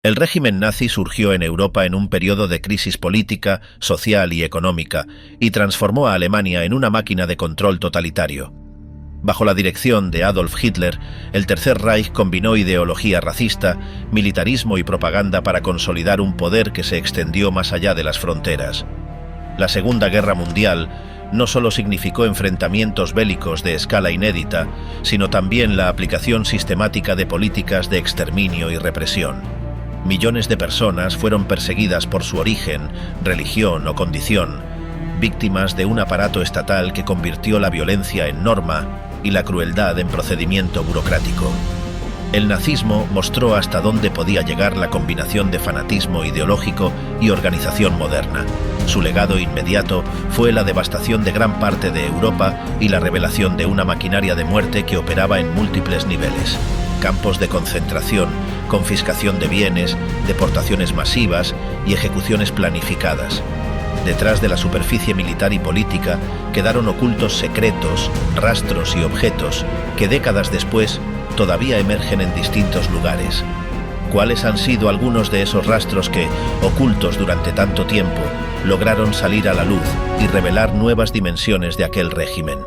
El régimen nazi surgió en Europa en un periodo de crisis política, social y económica, y transformó a Alemania en una máquina de control totalitario. Bajo la dirección de Adolf Hitler, el Tercer Reich combinó ideología racista, militarismo y propaganda para consolidar un poder que se extendió más allá de las fronteras. La Segunda Guerra Mundial no solo significó enfrentamientos bélicos de escala inédita, sino también la aplicación sistemática de políticas de exterminio y represión. Millones de personas fueron perseguidas por su origen, religión o condición, víctimas de un aparato estatal que convirtió la violencia en norma y la crueldad en procedimiento burocrático. El nazismo mostró hasta dónde podía llegar la combinación de fanatismo ideológico y organización moderna. Su legado inmediato fue la devastación de gran parte de Europa y la revelación de una maquinaria de muerte que operaba en múltiples niveles. Campos de concentración, confiscación de bienes, deportaciones masivas y ejecuciones planificadas. Detrás de la superficie militar y política quedaron ocultos secretos, rastros y objetos que décadas después todavía emergen en distintos lugares. ¿Cuáles han sido algunos de esos rastros que, ocultos durante tanto tiempo, lograron salir a la luz y revelar nuevas dimensiones de aquel régimen?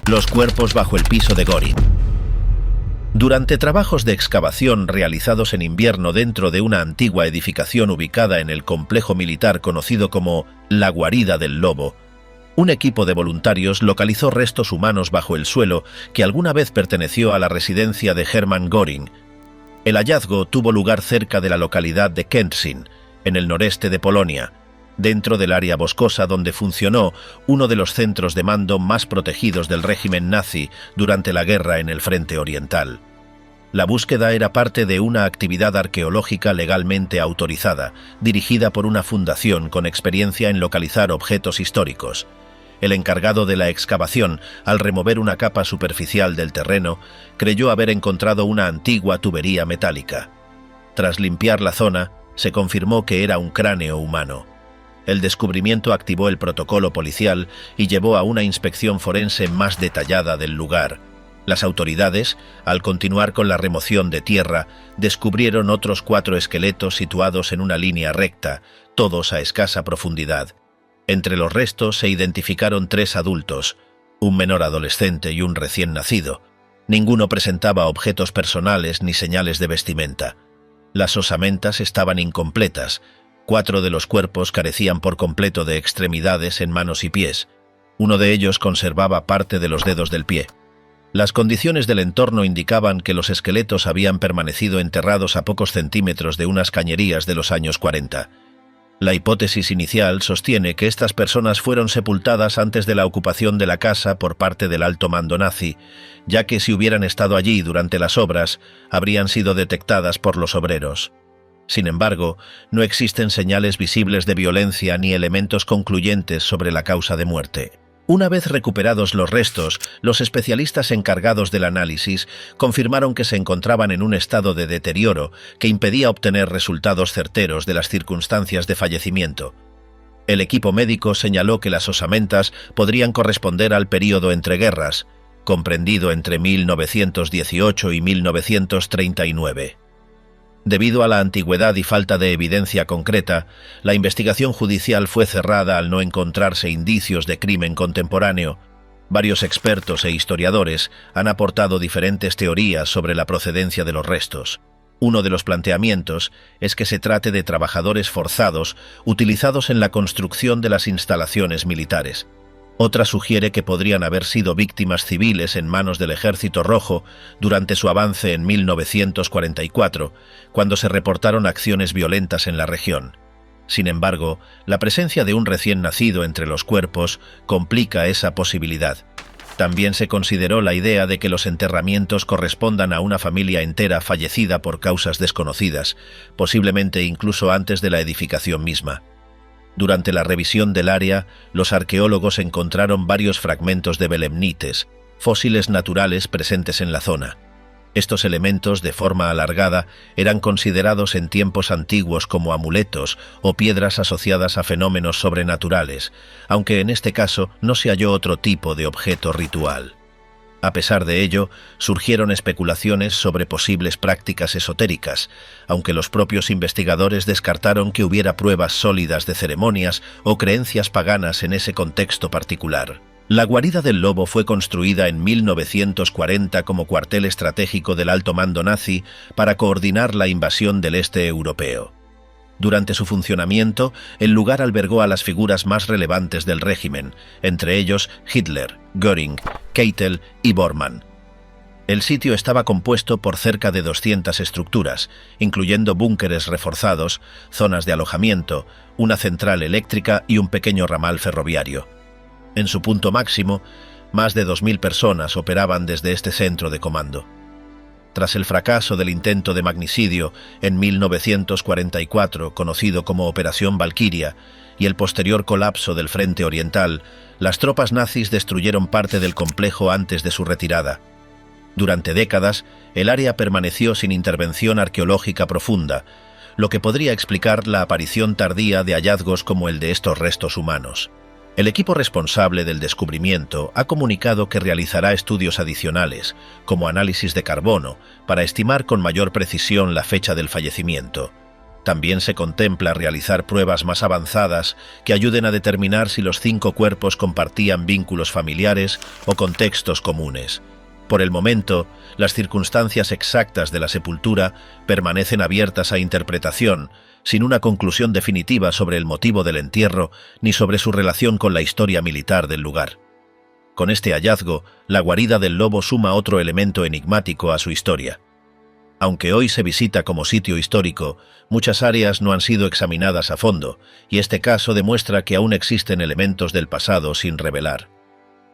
Los cuerpos bajo el piso de Göring. Durante trabajos de excavación realizados en invierno dentro de una antigua edificación ubicada en el complejo militar conocido como la Guarida del Lobo, un equipo de voluntarios localizó restos humanos bajo el suelo que alguna vez perteneció a la residencia de Hermann Göring. El hallazgo tuvo lugar cerca de la localidad de Kętrzyn, en el noreste de Polonia, dentro del área boscosa donde funcionó uno de los centros de mando más protegidos del régimen nazi durante la guerra en el frente oriental. La búsqueda era parte de una actividad arqueológica legalmente autorizada, dirigida por una fundación con experiencia en localizar objetos históricos. El encargado de la excavación, al remover una capa superficial del terreno, creyó haber encontrado una antigua tubería metálica. Tras limpiar la zona, se confirmó que era un cráneo humano. El descubrimiento activó el protocolo policial y llevó a una inspección forense más detallada del lugar. Las autoridades, al continuar con la remoción de tierra, descubrieron otros 4 esqueletos situados en una línea recta, todos a escasa profundidad. Entre los restos se identificaron 3 adultos, un menor adolescente y un recién nacido. Ninguno presentaba objetos personales ni señales de vestimenta. Las osamentas estaban incompletas. 4 de los cuerpos carecían por completo de extremidades en manos y pies. Uno de ellos conservaba parte de los dedos del pie. Las condiciones del entorno indicaban que los esqueletos habían permanecido enterrados a pocos centímetros de unas cañerías de los años 40. La hipótesis inicial sostiene que estas personas fueron sepultadas antes de la ocupación de la casa por parte del alto mando nazi, ya que si hubieran estado allí durante las obras, habrían sido detectadas por los obreros. Sin embargo, no existen señales visibles de violencia ni elementos concluyentes sobre la causa de muerte. Una vez recuperados los restos, los especialistas encargados del análisis confirmaron que se encontraban en un estado de deterioro que impedía obtener resultados certeros de las circunstancias de fallecimiento. El equipo médico señaló que las osamentas podrían corresponder al período entre guerras, comprendido entre 1918 y 1939. Debido a la antigüedad y falta de evidencia concreta, la investigación judicial fue cerrada al no encontrarse indicios de crimen contemporáneo. Varios expertos e historiadores han aportado diferentes teorías sobre la procedencia de los restos. Uno de los planteamientos es que se trate de trabajadores forzados utilizados en la construcción de las instalaciones militares. Otra sugiere que podrían haber sido víctimas civiles en manos del Ejército Rojo durante su avance en 1944, cuando se reportaron acciones violentas en la región. Sin embargo, la presencia de un recién nacido entre los cuerpos complica esa posibilidad. También se consideró la idea de que los enterramientos correspondan a una familia entera fallecida por causas desconocidas, posiblemente incluso antes de la edificación misma. Durante la revisión del área, los arqueólogos encontraron varios fragmentos de belemnites, fósiles naturales presentes en la zona. Estos elementos, de forma alargada, eran considerados en tiempos antiguos como amuletos o piedras asociadas a fenómenos sobrenaturales, aunque en este caso no se halló otro tipo de objeto ritual. A pesar de ello, surgieron especulaciones sobre posibles prácticas esotéricas, aunque los propios investigadores descartaron que hubiera pruebas sólidas de ceremonias o creencias paganas en ese contexto particular. La guarida del lobo fue construida en 1940 como cuartel estratégico del alto mando nazi para coordinar la invasión del este europeo. Durante su funcionamiento, el lugar albergó a las figuras más relevantes del régimen, entre ellos Hitler, Göring, Keitel y Bormann. El sitio estaba compuesto por cerca de 200 estructuras, incluyendo búnkeres reforzados, zonas de alojamiento, una central eléctrica y un pequeño ramal ferroviario. En su punto máximo, más de 2.000 personas operaban desde este centro de comando. Tras el fracaso del intento de magnicidio en 1944, conocido como Operación Valquiria, y el posterior colapso del Frente Oriental, las tropas nazis destruyeron parte del complejo antes de su retirada. Durante décadas, el área permaneció sin intervención arqueológica profunda, lo que podría explicar la aparición tardía de hallazgos como el de estos restos humanos. El equipo responsable del descubrimiento ha comunicado que realizará estudios adicionales, como análisis de carbono, para estimar con mayor precisión la fecha del fallecimiento. También se contempla realizar pruebas más avanzadas que ayuden a determinar si los 5 cuerpos compartían vínculos familiares o contextos comunes. Por el momento, las circunstancias exactas de la sepultura permanecen abiertas a interpretación, sin una conclusión definitiva sobre el motivo del entierro ni sobre su relación con la historia militar del lugar. Con este hallazgo, la guarida del lobo suma otro elemento enigmático a su historia. Aunque hoy se visita como sitio histórico, muchas áreas no han sido examinadas a fondo, y este caso demuestra que aún existen elementos del pasado sin revelar.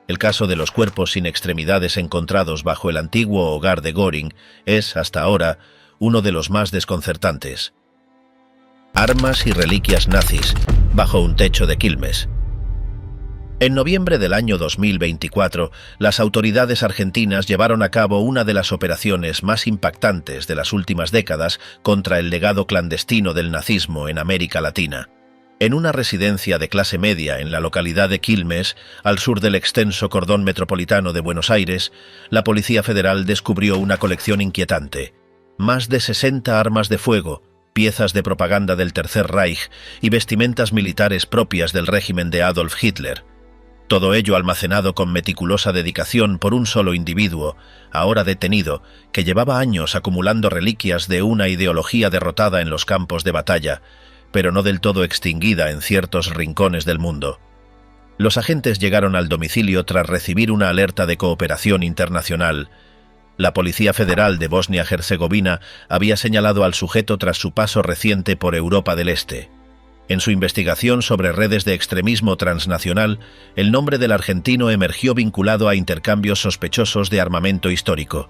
El caso de los cuerpos sin extremidades encontrados bajo el antiguo hogar de Göring es, hasta ahora, uno de los más desconcertantes. Armas y reliquias nazis, bajo un techo de Quilmes. En noviembre del año 2024, las autoridades argentinas llevaron a cabo una de las operaciones más impactantes de las últimas décadas contra el legado clandestino del nazismo en América Latina. En una residencia de clase media en la localidad de Quilmes, al sur del extenso cordón metropolitano de Buenos Aires, la Policía Federal descubrió una colección inquietante. Más de 60 armas de fuego, piezas de propaganda del Tercer Reich y vestimentas militares propias del régimen de Adolf Hitler. Todo ello almacenado con meticulosa dedicación por un solo individuo, ahora detenido, que llevaba años acumulando reliquias de una ideología derrotada en los campos de batalla, pero no del todo extinguida en ciertos rincones del mundo. Los agentes llegaron al domicilio tras recibir una alerta de cooperación internacional. La Policía Federal de Bosnia-Herzegovina había señalado al sujeto tras su paso reciente por Europa del Este. En su investigación sobre redes de extremismo transnacional, el nombre del argentino emergió vinculado a intercambios sospechosos de armamento histórico.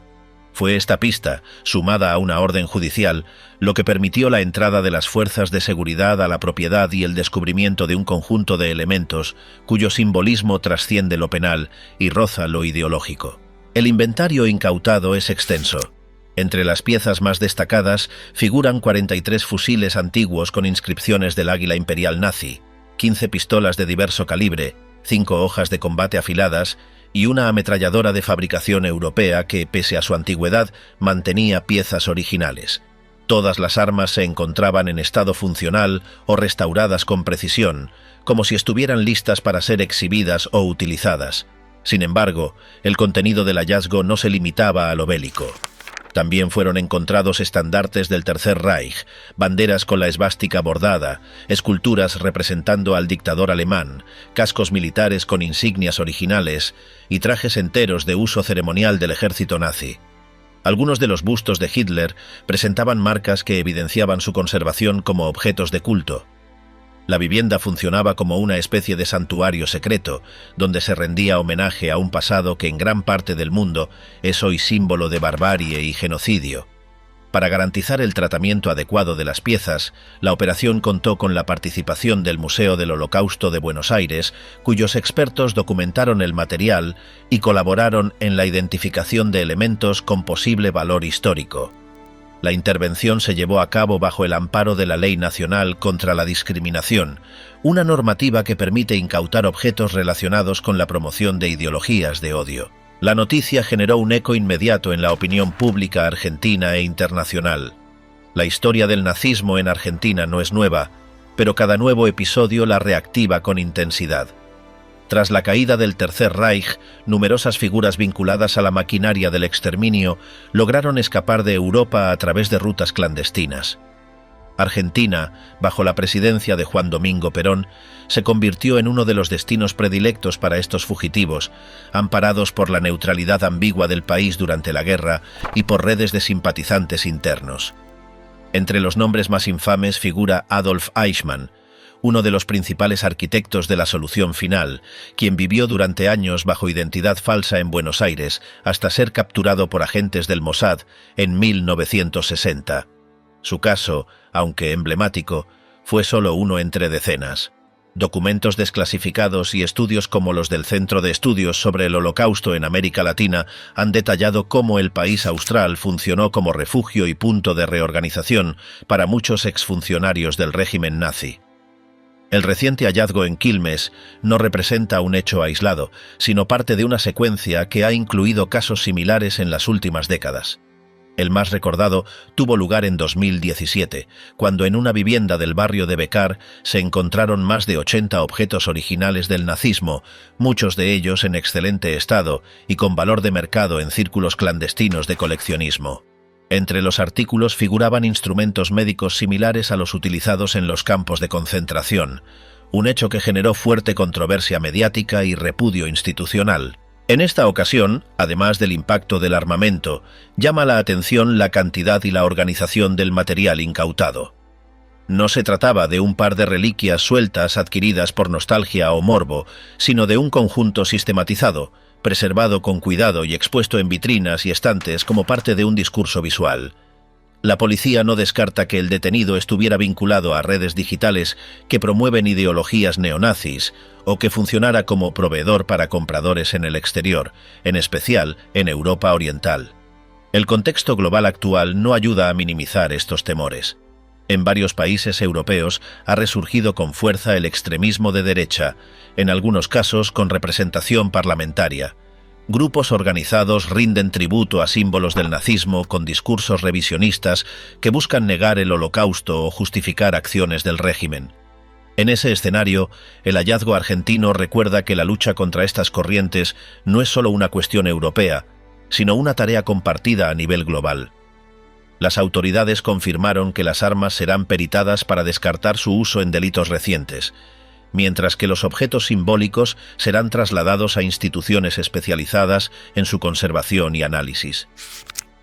Fue esta pista, sumada a una orden judicial, lo que permitió la entrada de las fuerzas de seguridad a la propiedad y el descubrimiento de un conjunto de elementos cuyo simbolismo trasciende lo penal y roza lo ideológico. El inventario incautado es extenso. Entre las piezas más destacadas figuran 43 fusiles antiguos con inscripciones del águila imperial nazi, 15 pistolas de diverso calibre, 5 hojas de combate afiladas y una ametralladora de fabricación europea que, pese a su antigüedad, mantenía piezas originales. Todas las armas se encontraban en estado funcional o restauradas con precisión, como si estuvieran listas para ser exhibidas o utilizadas. Sin embargo, el contenido del hallazgo no se limitaba a lo bélico. También fueron encontrados estandartes del Tercer Reich, banderas con la esvástica bordada, esculturas representando al dictador alemán, cascos militares con insignias originales y trajes enteros de uso ceremonial del ejército nazi. Algunos de los bustos de Hitler presentaban marcas que evidenciaban su conservación como objetos de culto. La vivienda funcionaba como una especie de santuario secreto, donde se rendía homenaje a un pasado que en gran parte del mundo es hoy símbolo de barbarie y genocidio. Para garantizar el tratamiento adecuado de las piezas, la operación contó con la participación del Museo del Holocausto de Buenos Aires, cuyos expertos documentaron el material y colaboraron en la identificación de elementos con posible valor histórico. La intervención se llevó a cabo bajo el amparo de la Ley Nacional contra la Discriminación, una normativa que permite incautar objetos relacionados con la promoción de ideologías de odio. La noticia generó un eco inmediato en la opinión pública argentina e internacional. La historia del nazismo en Argentina no es nueva, pero cada nuevo episodio la reactiva con intensidad. Tras la caída del Tercer Reich, numerosas figuras vinculadas a la maquinaria del exterminio lograron escapar de Europa a través de rutas clandestinas. Argentina, bajo la presidencia de Juan Domingo Perón, se convirtió en uno de los destinos predilectos para estos fugitivos, amparados por la neutralidad ambigua del país durante la guerra y por redes de simpatizantes internos. Entre los nombres más infames figura Adolf Eichmann, uno de los principales arquitectos de la solución final, quien vivió durante años bajo identidad falsa en Buenos Aires hasta ser capturado por agentes del Mossad en 1960. Su caso, aunque emblemático, fue solo uno entre decenas. Documentos desclasificados y estudios como los del Centro de Estudios sobre el Holocausto en América Latina han detallado cómo el país austral funcionó como refugio y punto de reorganización para muchos exfuncionarios del régimen nazi. El reciente hallazgo en Quilmes no representa un hecho aislado, sino parte de una secuencia que ha incluido casos similares en las últimas décadas. El más recordado tuvo lugar en 2017, cuando en una vivienda del barrio de Becar se encontraron más de 80 objetos originales del nazismo, muchos de ellos en excelente estado y con valor de mercado en círculos clandestinos de coleccionismo. Entre los artículos figuraban instrumentos médicos similares a los utilizados en los campos de concentración, un hecho que generó fuerte controversia mediática y repudio institucional. En esta ocasión, además del impacto del armamento, llama la atención la cantidad y la organización del material incautado. No se trataba de un par de reliquias sueltas adquiridas por nostalgia o morbo, sino de un conjunto sistematizado, preservado con cuidado y expuesto en vitrinas y estantes como parte de un discurso visual. La policía no descarta que el detenido estuviera vinculado a redes digitales que promueven ideologías neonazis o que funcionara como proveedor para compradores en el exterior, en especial en Europa Oriental. El contexto global actual no ayuda a minimizar estos temores. En varios países europeos ha resurgido con fuerza el extremismo de derecha, en algunos casos con representación parlamentaria. Grupos organizados rinden tributo a símbolos del nazismo con discursos revisionistas que buscan negar el Holocausto o justificar acciones del régimen. En ese escenario, el hallazgo argentino recuerda que la lucha contra estas corrientes no es solo una cuestión europea, sino una tarea compartida a nivel global. Las autoridades confirmaron que las armas serán peritadas para descartar su uso en delitos recientes, mientras que los objetos simbólicos serán trasladados a instituciones especializadas en su conservación y análisis.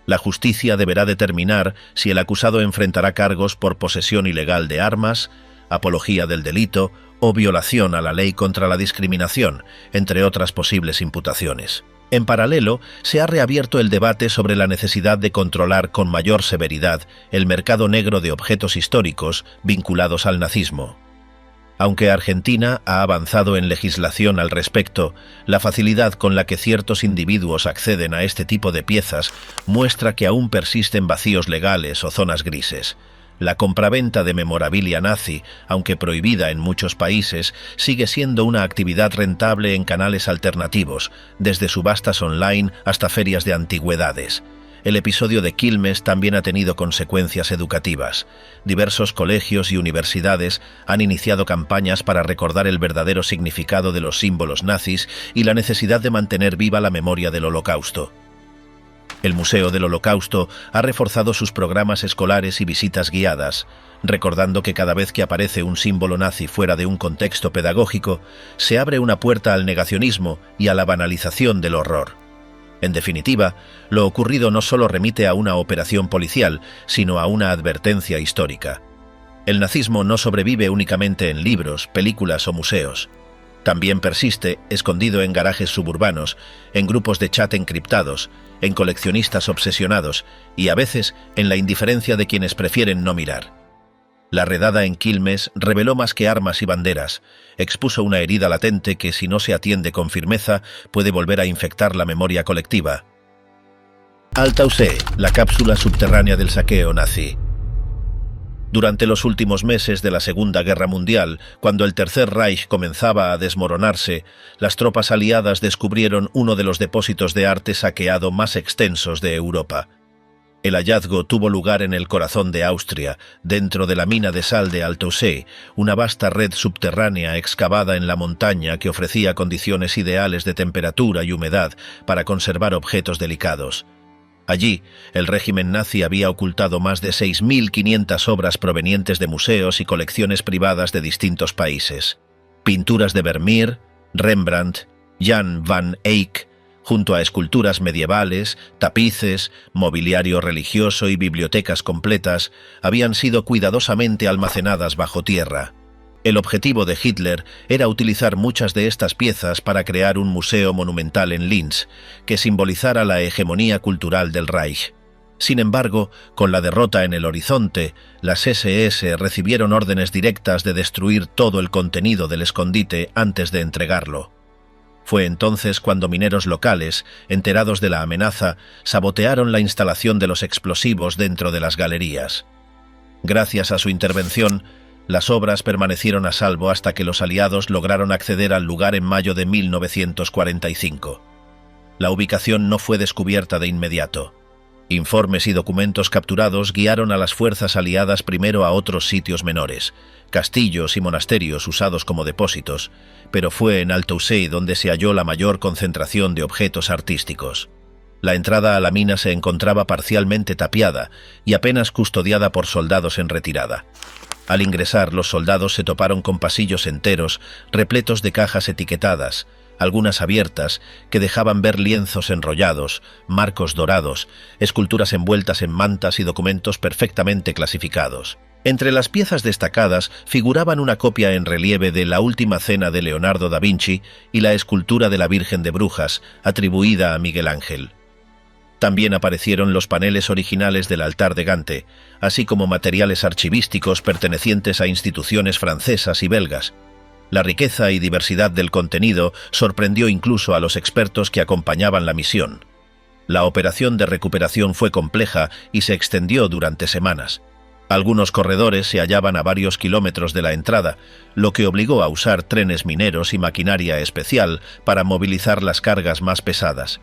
La justicia deberá determinar si el acusado enfrentará cargos por posesión ilegal de armas, apología del delito o violación a la ley contra la discriminación, entre otras posibles imputaciones. En paralelo, se ha reabierto el debate sobre la necesidad de controlar con mayor severidad el mercado negro de objetos históricos vinculados al nazismo. Aunque Argentina ha avanzado en legislación al respecto, la facilidad con la que ciertos individuos acceden a este tipo de piezas muestra que aún persisten vacíos legales o zonas grises. La compraventa de memorabilia nazi, aunque prohibida en muchos países, sigue siendo una actividad rentable en canales alternativos, desde subastas online hasta ferias de antigüedades. El episodio de Quilmes también ha tenido consecuencias educativas. Diversos colegios y universidades han iniciado campañas para recordar el verdadero significado de los símbolos nazis y la necesidad de mantener viva la memoria del Holocausto. El Museo del Holocausto ha reforzado sus programas escolares y visitas guiadas, recordando que cada vez que aparece un símbolo nazi fuera de un contexto pedagógico, se abre una puerta al negacionismo y a la banalización del horror. En definitiva, lo ocurrido no solo remite a una operación policial, sino a una advertencia histórica. El nazismo no sobrevive únicamente en libros, películas o museos. También persiste, escondido en garajes suburbanos, en grupos de chat encriptados, en coleccionistas obsesionados y a veces en la indiferencia de quienes prefieren no mirar. La redada en Quilmes reveló más que armas y banderas, expuso una herida latente que, si no se atiende con firmeza, puede volver a infectar la memoria colectiva. Altausé, la cápsula subterránea del saqueo nazi. Durante los últimos meses de la Segunda Guerra Mundial, cuando el Tercer Reich comenzaba a desmoronarse, las tropas aliadas descubrieron uno de los depósitos de arte saqueado más extensos de Europa. El hallazgo tuvo lugar en el corazón de Austria, dentro de la mina de sal de Alto See, una vasta red subterránea excavada en la montaña que ofrecía condiciones ideales de temperatura y humedad para conservar objetos delicados. Allí, el régimen nazi había ocultado más de 6.500 obras provenientes de museos y colecciones privadas de distintos países. Pinturas de Vermeer, Rembrandt, Jan van Eyck, junto a esculturas medievales, tapices, mobiliario religioso y bibliotecas completas, habían sido cuidadosamente almacenadas bajo tierra. El objetivo de Hitler era utilizar muchas de estas piezas para crear un museo monumental en Linz, que simbolizara la hegemonía cultural del Reich. Sin embargo, con la derrota en el horizonte, las SS recibieron órdenes directas de destruir todo el contenido del escondite antes de entregarlo. Fue entonces cuando mineros locales, enterados de la amenaza, sabotearon la instalación de los explosivos dentro de las galerías. Gracias a su intervención, las obras permanecieron a salvo hasta que los aliados lograron acceder al lugar en mayo de 1945. La ubicación no fue descubierta de inmediato. Informes y documentos capturados guiaron a las fuerzas aliadas primero a otros sitios menores, castillos y monasterios usados como depósitos, pero fue en Alto See donde se halló la mayor concentración de objetos artísticos. La entrada a la mina se encontraba parcialmente tapiada y apenas custodiada por soldados en retirada. Al ingresar, los soldados se toparon con pasillos enteros, repletos de cajas etiquetadas, algunas abiertas, que dejaban ver lienzos enrollados, marcos dorados, esculturas envueltas en mantas y documentos perfectamente clasificados. Entre las piezas destacadas figuraban una copia en relieve de La Última Cena de Leonardo da Vinci y la escultura de la Virgen de Brujas, atribuida a Miguel Ángel. También aparecieron los paneles originales del altar de Gante, así como materiales archivísticos pertenecientes a instituciones francesas y belgas. La riqueza y diversidad del contenido sorprendió incluso a los expertos que acompañaban la misión. La operación de recuperación fue compleja y se extendió durante semanas. Algunos corredores se hallaban a varios kilómetros de la entrada, lo que obligó a usar trenes mineros y maquinaria especial para movilizar las cargas más pesadas.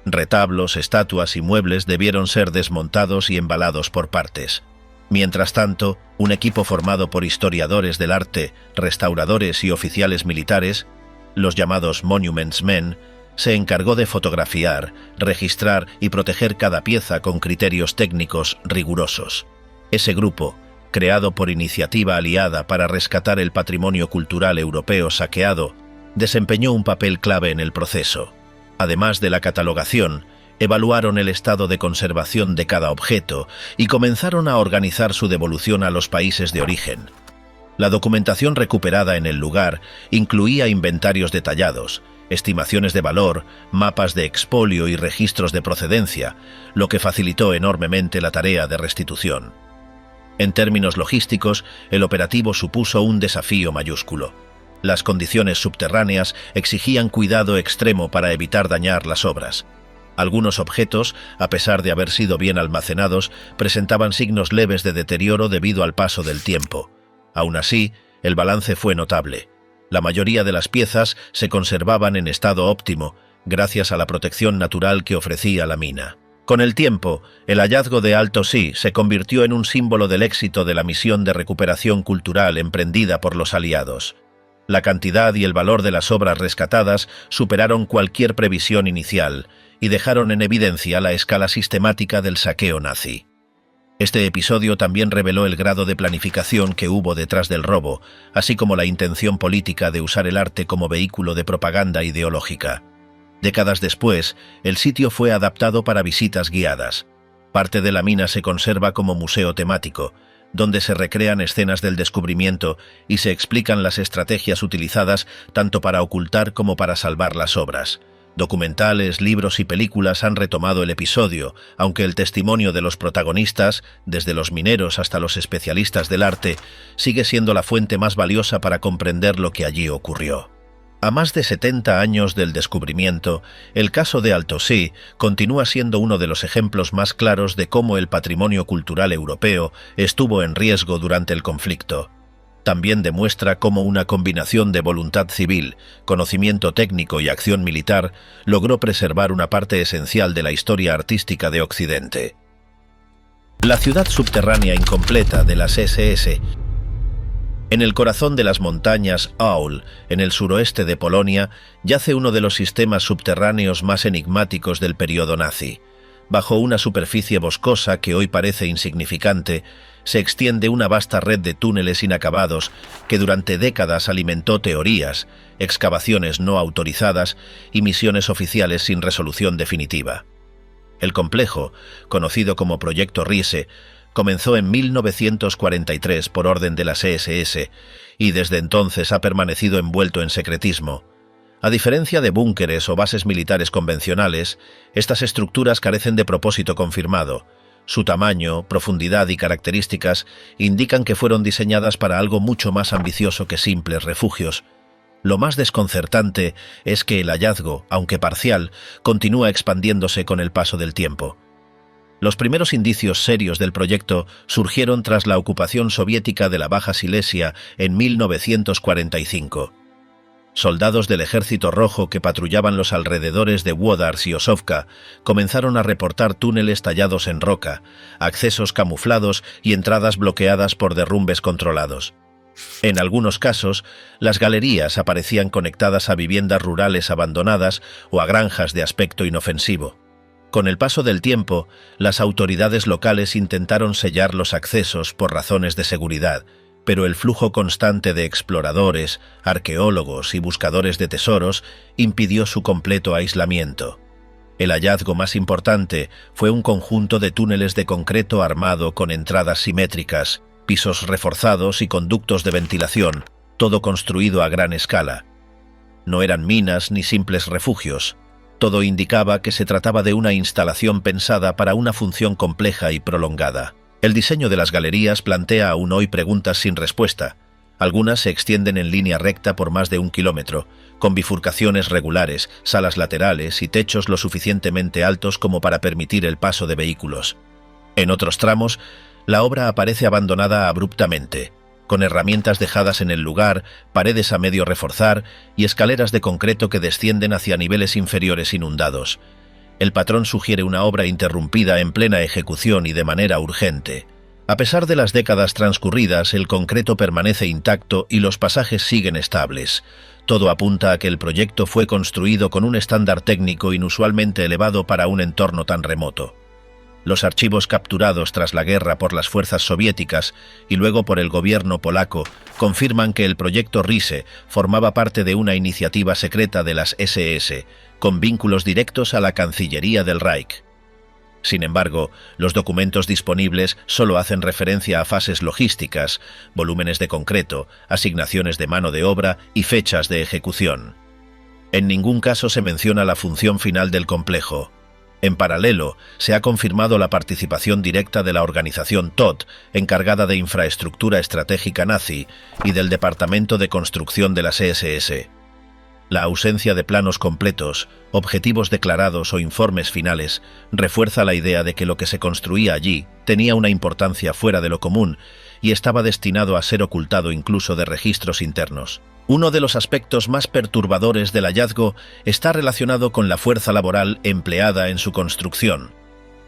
Retablos, estatuas y muebles debieron ser desmontados y embalados por partes. Mientras tanto, un equipo formado por historiadores del arte, restauradores y oficiales militares, los llamados Monuments Men, se encargó de fotografiar, registrar y proteger cada pieza con criterios técnicos rigurosos. Ese grupo, creado por iniciativa aliada para rescatar el patrimonio cultural europeo saqueado, desempeñó un papel clave en el proceso. Además de la catalogación, evaluaron el estado de conservación de cada objeto y comenzaron a organizar su devolución a los países de origen. La documentación recuperada en el lugar incluía inventarios detallados, estimaciones de valor, mapas de expolio y registros de procedencia, lo que facilitó enormemente la tarea de restitución. En términos logísticos, el operativo supuso un desafío mayúsculo. Las condiciones subterráneas exigían cuidado extremo para evitar dañar las obras. Algunos objetos, a pesar de haber sido bien almacenados, presentaban signos leves de deterioro debido al paso del tiempo. Aún así, el balance fue notable. La mayoría de las piezas se conservaban en estado óptimo, gracias a la protección natural que ofrecía la mina. Con el tiempo, el hallazgo de Alto See se convirtió en un símbolo del éxito de la misión de recuperación cultural emprendida por los aliados. La cantidad y el valor de las obras rescatadas superaron cualquier previsión inicial y dejaron en evidencia la escala sistemática del saqueo nazi. Este episodio también reveló el grado de planificación que hubo detrás del robo, así como la intención política de usar el arte como vehículo de propaganda ideológica. Décadas después, el sitio fue adaptado para visitas guiadas. Parte de la mina se conserva como museo temático, donde se recrean escenas del descubrimiento y se explican las estrategias utilizadas tanto para ocultar como para salvar las obras. Documentales, libros y películas han retomado el episodio, aunque el testimonio de los protagonistas, desde los mineros hasta los especialistas del arte, sigue siendo la fuente más valiosa para comprender lo que allí ocurrió. A más de 70 años del descubrimiento, el caso de Altaussee continúa siendo uno de los ejemplos más claros de cómo el patrimonio cultural europeo estuvo en riesgo durante el conflicto. También demuestra cómo una combinación de voluntad civil, conocimiento técnico y acción militar logró preservar una parte esencial de la historia artística de Occidente. La ciudad subterránea incompleta de las SS. En el corazón de las montañas Aul, en el suroeste de Polonia, yace uno de los sistemas subterráneos más enigmáticos del periodo nazi. Bajo una superficie boscosa que hoy parece insignificante, se extiende una vasta red de túneles inacabados que durante décadas alimentó teorías, excavaciones no autorizadas y misiones oficiales sin resolución definitiva. El complejo, conocido como Proyecto Riese, comenzó en 1943 por orden de las SS y desde entonces ha permanecido envuelto en secretismo. A diferencia de búnkeres o bases militares convencionales, estas estructuras carecen de propósito confirmado. Su tamaño, profundidad y características indican que fueron diseñadas para algo mucho más ambicioso que simples refugios. Lo más desconcertante es que el hallazgo, aunque parcial, continúa expandiéndose con el paso del tiempo. Los primeros indicios serios del proyecto surgieron tras la ocupación soviética de la Baja Silesia en 1945. Soldados del Ejército Rojo que patrullaban los alrededores de Włodarz y Ossowka comenzaron a reportar túneles tallados en roca, accesos camuflados y entradas bloqueadas por derrumbes controlados. En algunos casos, las galerías aparecían conectadas a viviendas rurales abandonadas o a granjas de aspecto inofensivo. Con el paso del tiempo, las autoridades locales intentaron sellar los accesos por razones de seguridad, pero el flujo constante de exploradores, arqueólogos y buscadores de tesoros impidió su completo aislamiento. El hallazgo más importante fue un conjunto de túneles de concreto armado con entradas simétricas, pisos reforzados y conductos de ventilación, todo construido a gran escala. No eran minas ni simples refugios. Todo indicaba que se trataba de una instalación pensada para una función compleja y prolongada. El diseño de las galerías plantea aún hoy preguntas sin respuesta. Algunas se extienden en línea recta por más de 1 kilómetro, con bifurcaciones regulares, salas laterales y techos lo suficientemente altos como para permitir el paso de vehículos. En otros tramos, la obra aparece abandonada abruptamente, con herramientas dejadas en el lugar, paredes a medio reforzar y escaleras de concreto que descienden hacia niveles inferiores inundados. El patrón sugiere una obra interrumpida en plena ejecución y de manera urgente. A pesar de las décadas transcurridas, el concreto permanece intacto y los pasajes siguen estables. Todo apunta a que el proyecto fue construido con un estándar técnico inusualmente elevado para un entorno tan remoto. Los archivos capturados tras la guerra por las fuerzas soviéticas y luego por el gobierno polaco confirman que el proyecto Riese formaba parte de una iniciativa secreta de las SS, con vínculos directos a la Cancillería del Reich. Sin embargo, los documentos disponibles solo hacen referencia a fases logísticas, volúmenes de concreto, asignaciones de mano de obra y fechas de ejecución. En ningún caso se menciona la función final del complejo. En paralelo, se ha confirmado la participación directa de la organización TOT, encargada de infraestructura estratégica nazi, y del Departamento de Construcción de las SS. La ausencia de planos completos, objetivos declarados o informes finales refuerza la idea de que lo que se construía allí tenía una importancia fuera de lo común y estaba destinado a ser ocultado incluso de registros internos. Uno de los aspectos más perturbadores del hallazgo está relacionado con la fuerza laboral empleada en su construcción.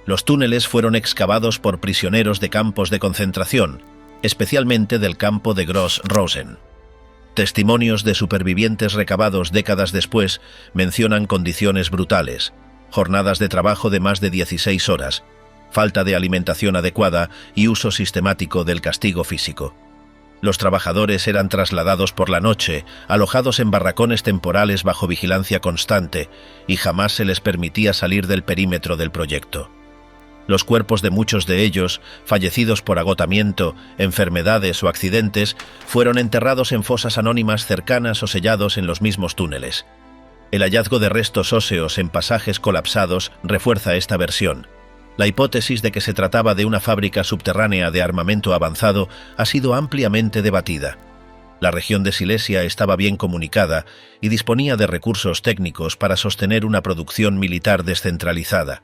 Los túneles fueron excavados por prisioneros de campos de concentración, especialmente del campo de Gross-Rosen. Testimonios de supervivientes recabados décadas después mencionan condiciones brutales, jornadas de trabajo de más de 16 horas, falta de alimentación adecuada y uso sistemático del castigo físico. Los trabajadores eran trasladados por la noche, alojados en barracones temporales bajo vigilancia constante, y jamás se les permitía salir del perímetro del proyecto. Los cuerpos de muchos de ellos, fallecidos por agotamiento, enfermedades o accidentes, fueron enterrados en fosas anónimas cercanas o sellados en los mismos túneles. El hallazgo de restos óseos en pasajes colapsados refuerza esta versión. La hipótesis de que se trataba de una fábrica subterránea de armamento avanzado ha sido ampliamente debatida. La región de Silesia estaba bien comunicada y disponía de recursos técnicos para sostener una producción militar descentralizada.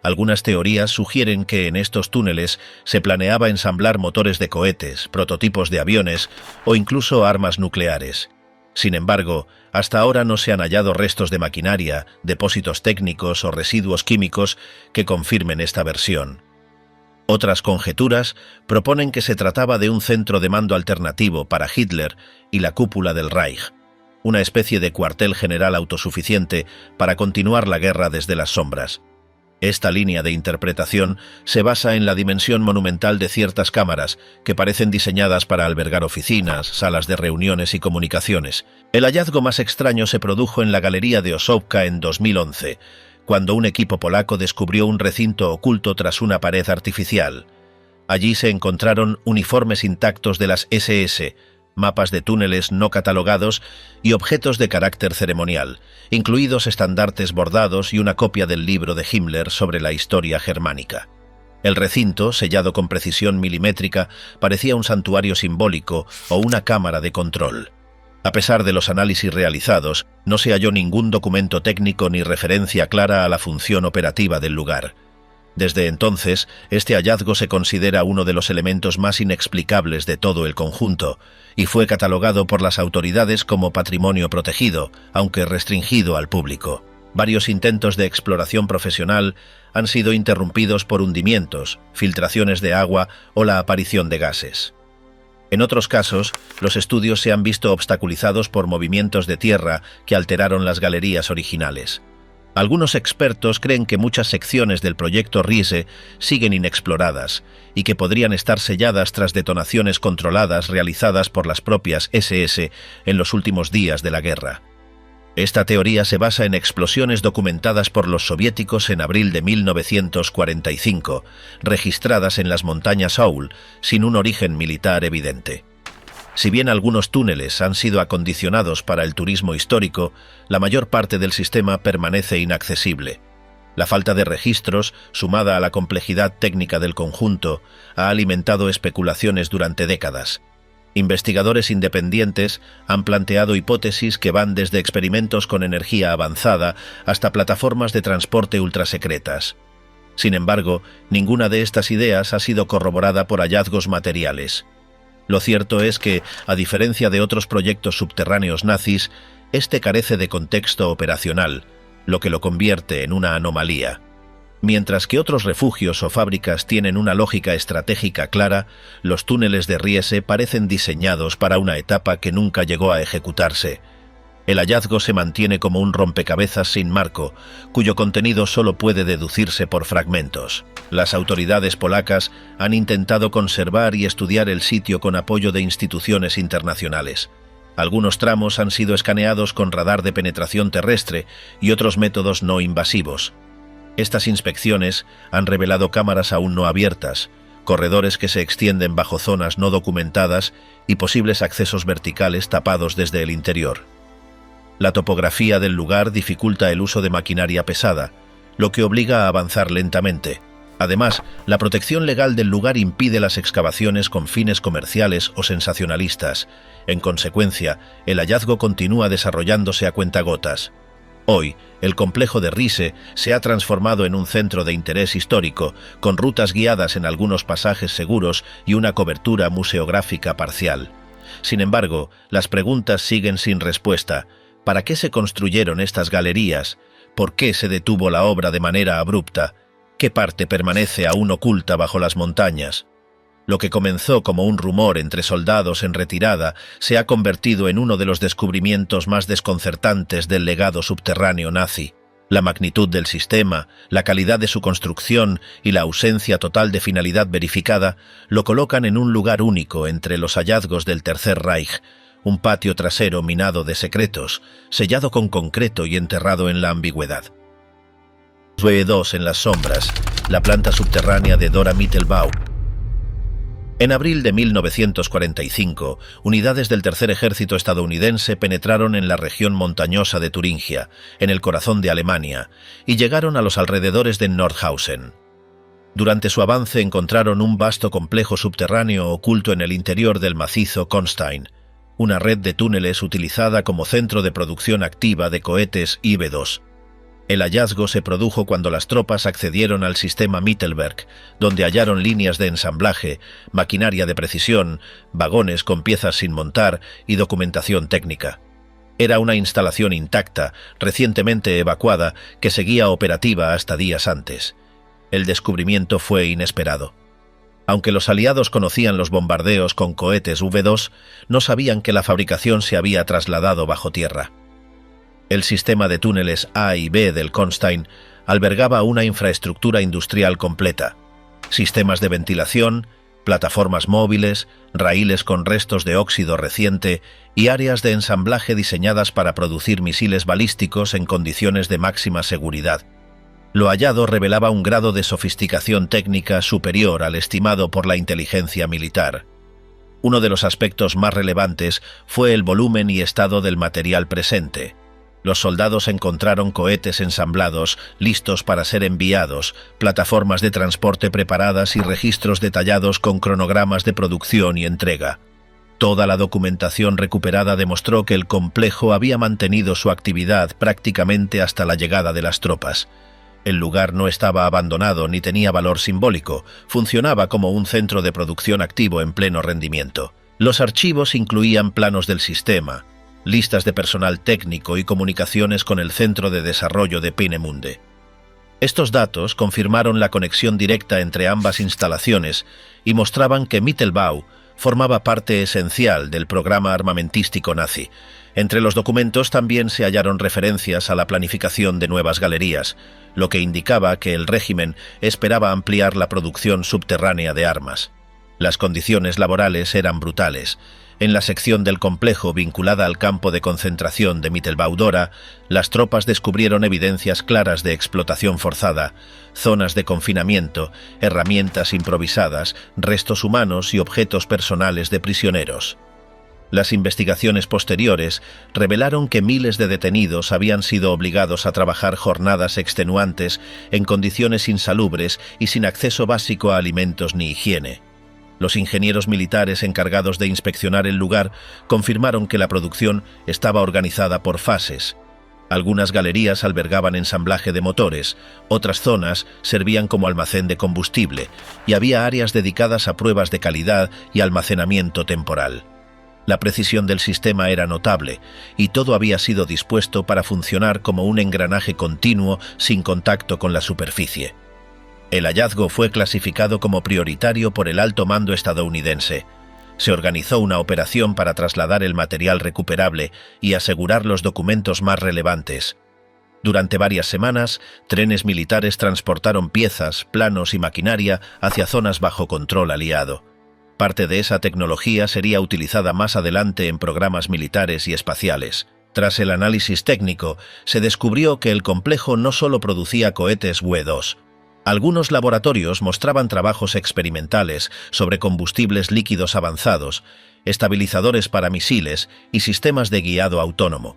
Algunas teorías sugieren que en estos túneles se planeaba ensamblar motores de cohetes, prototipos de aviones o incluso armas nucleares. Sin embargo, hasta ahora no se han hallado restos de maquinaria, depósitos técnicos o residuos químicos que confirmen esta versión. Otras conjeturas proponen que se trataba de un centro de mando alternativo para Hitler y la cúpula del Reich, una especie de cuartel general autosuficiente para continuar la guerra desde las sombras. Esta línea de interpretación se basa en la dimensión monumental de ciertas cámaras que parecen diseñadas para albergar oficinas, salas de reuniones y comunicaciones. El hallazgo más extraño se produjo en la galería de Ossowka en 2011, cuando un equipo polaco descubrió un recinto oculto tras una pared artificial. Allí se encontraron uniformes intactos de las SS, mapas de túneles no catalogados y objetos de carácter ceremonial, incluidos estandartes bordados y una copia del libro de Himmler sobre la historia germánica. El recinto, sellado con precisión milimétrica, parecía un santuario simbólico o una cámara de control. A pesar de los análisis realizados, no se halló ningún documento técnico ni referencia clara a la función operativa del lugar. Desde entonces, este hallazgo se considera uno de los elementos más inexplicables de todo el conjunto, y fue catalogado por las autoridades como patrimonio protegido, aunque restringido al público. Varios intentos de exploración profesional han sido interrumpidos por hundimientos, filtraciones de agua o la aparición de gases. En otros casos, los estudios se han visto obstaculizados por movimientos de tierra que alteraron las galerías originales. Algunos expertos creen que muchas secciones del proyecto Riese siguen inexploradas y que podrían estar selladas tras detonaciones controladas realizadas por las propias SS en los últimos días de la guerra. Esta teoría se basa en explosiones documentadas por los soviéticos en abril de 1945, registradas en las montañas Aul, sin un origen militar evidente. Si bien algunos túneles han sido acondicionados para el turismo histórico, la mayor parte del sistema permanece inaccesible. La falta de registros, sumada a la complejidad técnica del conjunto, ha alimentado especulaciones durante décadas. Investigadores independientes han planteado hipótesis que van desde experimentos con energía avanzada hasta plataformas de transporte ultrasecretas. Sin embargo, ninguna de estas ideas ha sido corroborada por hallazgos materiales. Lo cierto es que, a diferencia de otros proyectos subterráneos nazis, este carece de contexto operacional, lo que lo convierte en una anomalía. Mientras que otros refugios o fábricas tienen una lógica estratégica clara, los túneles de Riese parecen diseñados para una etapa que nunca llegó a ejecutarse. El hallazgo se mantiene como un rompecabezas sin marco, cuyo contenido solo puede deducirse por fragmentos. Las autoridades polacas han intentado conservar y estudiar el sitio con apoyo de instituciones internacionales. Algunos tramos han sido escaneados con radar de penetración terrestre y otros métodos no invasivos. Estas inspecciones han revelado cámaras aún no abiertas, corredores que se extienden bajo zonas no documentadas y posibles accesos verticales tapados desde el interior. La topografía del lugar dificulta el uso de maquinaria pesada, lo que obliga a avanzar lentamente. Además, la protección legal del lugar impide las excavaciones con fines comerciales o sensacionalistas. En consecuencia, el hallazgo continúa desarrollándose a cuentagotas. Hoy, el complejo de Riese se ha transformado en un centro de interés histórico, con rutas guiadas en algunos pasajes seguros y una cobertura museográfica parcial. Sin embargo, las preguntas siguen sin respuesta. ¿Para qué se construyeron estas galerías? ¿Por qué se detuvo la obra de manera abrupta? ¿Qué parte permanece aún oculta bajo las montañas? Lo que comenzó como un rumor entre soldados en retirada se ha convertido en uno de los descubrimientos más desconcertantes del legado subterráneo nazi. La magnitud del sistema, la calidad de su construcción y la ausencia total de finalidad verificada lo colocan en un lugar único entre los hallazgos del Tercer Reich, un patio trasero minado de secretos, sellado con concreto y enterrado en la ambigüedad. V2 en las sombras, la planta subterránea de Dora Mittelbau. En abril de 1945, unidades del Tercer Ejército estadounidense penetraron en la región montañosa de Turingia, en el corazón de Alemania, y llegaron a los alrededores de Nordhausen. Durante su avance encontraron un vasto complejo subterráneo oculto en el interior del macizo Konstein. una red de túneles utilizada como centro de producción activa de cohetes IB-2. El hallazgo se produjo cuando las tropas accedieron al sistema Mittelberg, donde hallaron líneas de ensamblaje, maquinaria de precisión, vagones con piezas sin montar y documentación técnica. Era una instalación intacta, recientemente evacuada, que seguía operativa hasta días antes. El descubrimiento fue inesperado. Aunque los aliados conocían los bombardeos con cohetes V2, no sabían que la fabricación se había trasladado bajo tierra. El sistema de túneles A y B del Kronstein albergaba una infraestructura industrial completa: sistemas de ventilación, plataformas móviles, raíles con restos de óxido reciente y áreas de ensamblaje diseñadas para producir misiles balísticos en condiciones de máxima seguridad. Lo hallado revelaba un grado de sofisticación técnica superior al estimado por la inteligencia militar. Uno de los aspectos más relevantes fue el volumen y estado del material presente. Los soldados encontraron cohetes ensamblados, listos para ser enviados, plataformas de transporte preparadas y registros detallados con cronogramas de producción y entrega. Toda la documentación recuperada demostró que el complejo había mantenido su actividad prácticamente hasta la llegada de las tropas. El lugar no estaba abandonado ni tenía valor simbólico, funcionaba como un centro de producción activo en pleno rendimiento. Los archivos incluían planos del sistema, listas de personal técnico y comunicaciones con el Centro de Desarrollo de Peenemünde. Estos datos confirmaron la conexión directa entre ambas instalaciones y mostraban que Mittelbau formaba parte esencial del programa armamentístico nazi. Entre los documentos también se hallaron referencias a la planificación de nuevas galerías, lo que indicaba que el régimen esperaba ampliar la producción subterránea de armas. Las condiciones laborales eran brutales. En la sección del complejo vinculada al campo de concentración de Mittelbau-Dora, las tropas descubrieron evidencias claras de explotación forzada, zonas de confinamiento, herramientas improvisadas, restos humanos y objetos personales de prisioneros. Las investigaciones posteriores revelaron que miles de detenidos habían sido obligados a trabajar jornadas extenuantes en condiciones insalubres y sin acceso básico a alimentos ni higiene. Los ingenieros militares encargados de inspeccionar el lugar confirmaron que la producción estaba organizada por fases. Algunas galerías albergaban ensamblaje de motores, otras zonas servían como almacén de combustible y había áreas dedicadas a pruebas de calidad y almacenamiento temporal. La precisión del sistema era notable y todo había sido dispuesto para funcionar como un engranaje continuo sin contacto con la superficie. El hallazgo fue clasificado como prioritario por el alto mando estadounidense. Se organizó una operación para trasladar el material recuperable y asegurar los documentos más relevantes. Durante varias semanas, trenes militares transportaron piezas, planos y maquinaria hacia zonas bajo control aliado. Parte de esa tecnología sería utilizada más adelante en programas militares y espaciales. Tras el análisis técnico, se descubrió que el complejo no solo producía cohetes V2. Algunos laboratorios mostraban trabajos experimentales sobre combustibles líquidos avanzados, estabilizadores para misiles y sistemas de guiado autónomo.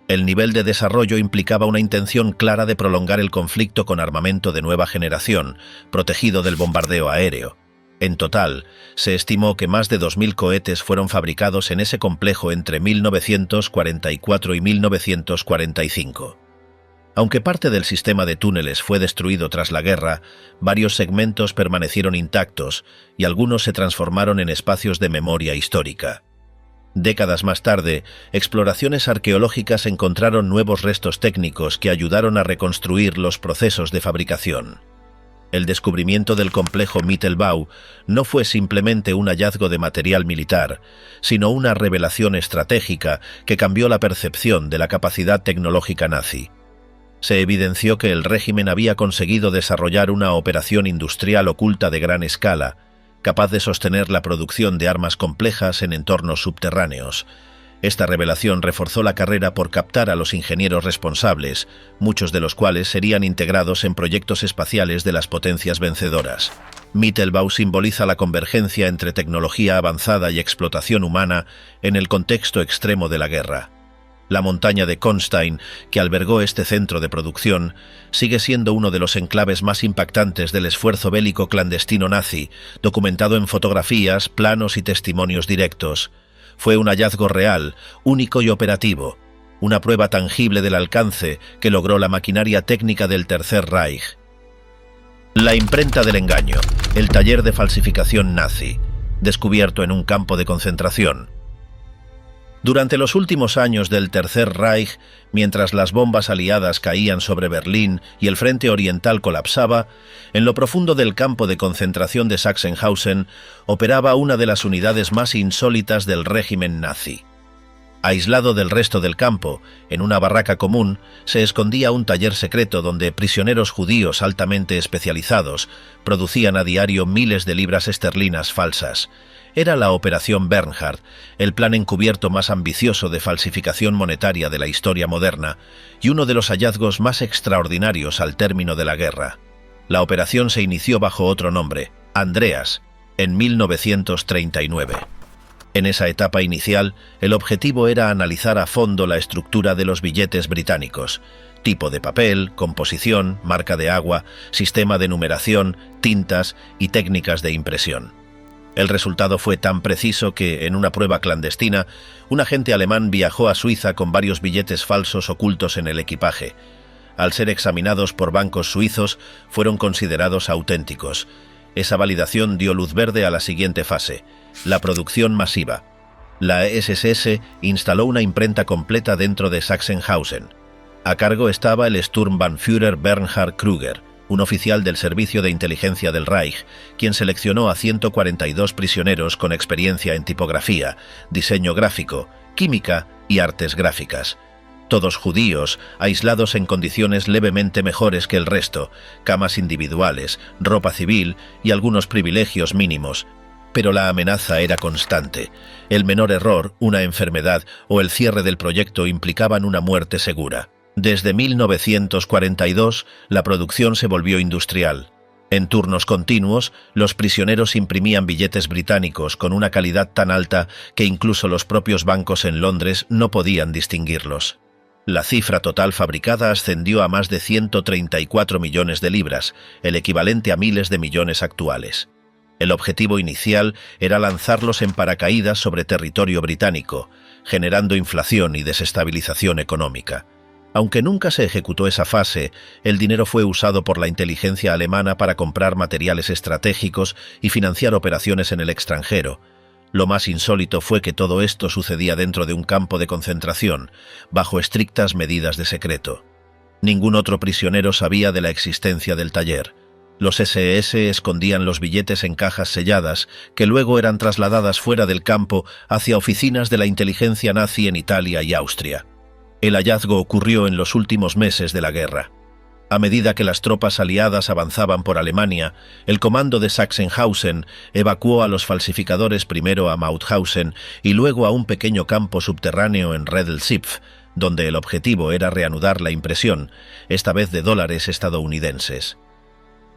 El nivel de desarrollo implicaba una intención clara de prolongar el conflicto con armamento de nueva generación, protegido del bombardeo aéreo. En total, se estimó que más de 2.000 cohetes fueron fabricados en ese complejo entre 1944 y 1945. Aunque parte del sistema de túneles fue destruido tras la guerra, varios segmentos permanecieron intactos y algunos se transformaron en espacios de memoria histórica. Décadas más tarde, exploraciones arqueológicas encontraron nuevos restos técnicos que ayudaron a reconstruir los procesos de fabricación. El descubrimiento del complejo Mittelbau no fue simplemente un hallazgo de material militar, sino una revelación estratégica que cambió la percepción de la capacidad tecnológica nazi. Se evidenció que el régimen había conseguido desarrollar una operación industrial oculta de gran escala, capaz de sostener la producción de armas complejas en entornos subterráneos. Esta revelación reforzó la carrera por captar a los ingenieros responsables, muchos de los cuales serían integrados en proyectos espaciales de las potencias vencedoras. Mittelbau simboliza la convergencia entre tecnología avanzada y explotación humana en el contexto extremo de la guerra. La montaña de Kronstein, que albergó este centro de producción, sigue siendo uno de los enclaves más impactantes del esfuerzo bélico clandestino nazi, documentado en fotografías, planos y testimonios directos. Fue un hallazgo real, único y operativo, una prueba tangible del alcance que logró la maquinaria técnica del Tercer Reich. La imprenta del engaño, el taller de falsificación nazi, descubierto en un campo de concentración. Durante los últimos años del Tercer Reich, mientras las bombas aliadas caían sobre Berlín y el frente oriental colapsaba, en lo profundo del campo de concentración de Sachsenhausen operaba una de las unidades más insólitas del régimen nazi. Aislado del resto del campo, en una barraca común, se escondía un taller secreto donde prisioneros judíos altamente especializados producían a diario miles de libras esterlinas falsas. Era la Operación Bernhard, el plan encubierto más ambicioso de falsificación monetaria de la historia moderna y uno de los hallazgos más extraordinarios al término de la guerra. La operación se inició bajo otro nombre, Andreas, en 1939. En esa etapa inicial, el objetivo era analizar a fondo la estructura de los billetes británicos: tipo de papel, composición, marca de agua, sistema de numeración, tintas y técnicas de impresión. El resultado fue tan preciso que, en una prueba clandestina, un agente alemán viajó a Suiza con varios billetes falsos ocultos en el equipaje. Al ser examinados por bancos suizos, fueron considerados auténticos. Esa validación dio luz verde a la siguiente fase: la producción masiva. La SS instaló una imprenta completa dentro de Sachsenhausen. A cargo estaba el Sturmbannführer Bernhard Krüger, un oficial del Servicio de Inteligencia del Reich, quien seleccionó a 142 prisioneros con experiencia en tipografía, diseño gráfico, química y artes gráficas. Todos judíos, aislados en condiciones levemente mejores que el resto, camas individuales, ropa civil y algunos privilegios mínimos. Pero la amenaza era constante. El menor error, una enfermedad o el cierre del proyecto implicaban una muerte segura. Desde 1942, la producción se volvió industrial. En turnos continuos, los prisioneros imprimían billetes británicos con una calidad tan alta que incluso los propios bancos en Londres no podían distinguirlos. La cifra total fabricada ascendió a más de 134 millones de libras, el equivalente a miles de millones actuales. El objetivo inicial era lanzarlos en paracaídas sobre territorio británico, generando inflación y desestabilización económica. Aunque nunca se ejecutó esa fase, el dinero fue usado por la inteligencia alemana para comprar materiales estratégicos y financiar operaciones en el extranjero. Lo más insólito fue que todo esto sucedía dentro de un campo de concentración, bajo estrictas medidas de secreto. Ningún otro prisionero sabía de la existencia del taller. Los SS escondían los billetes en cajas selladas, que luego eran trasladadas fuera del campo hacia oficinas de la inteligencia nazi en Italia y Austria. El hallazgo ocurrió en los últimos meses de la guerra. A medida que las tropas aliadas avanzaban por Alemania, el comando de Sachsenhausen evacuó a los falsificadores primero a Mauthausen y luego a un pequeño campo subterráneo en Redl-Zipf, donde el objetivo era reanudar la impresión, esta vez de dólares estadounidenses.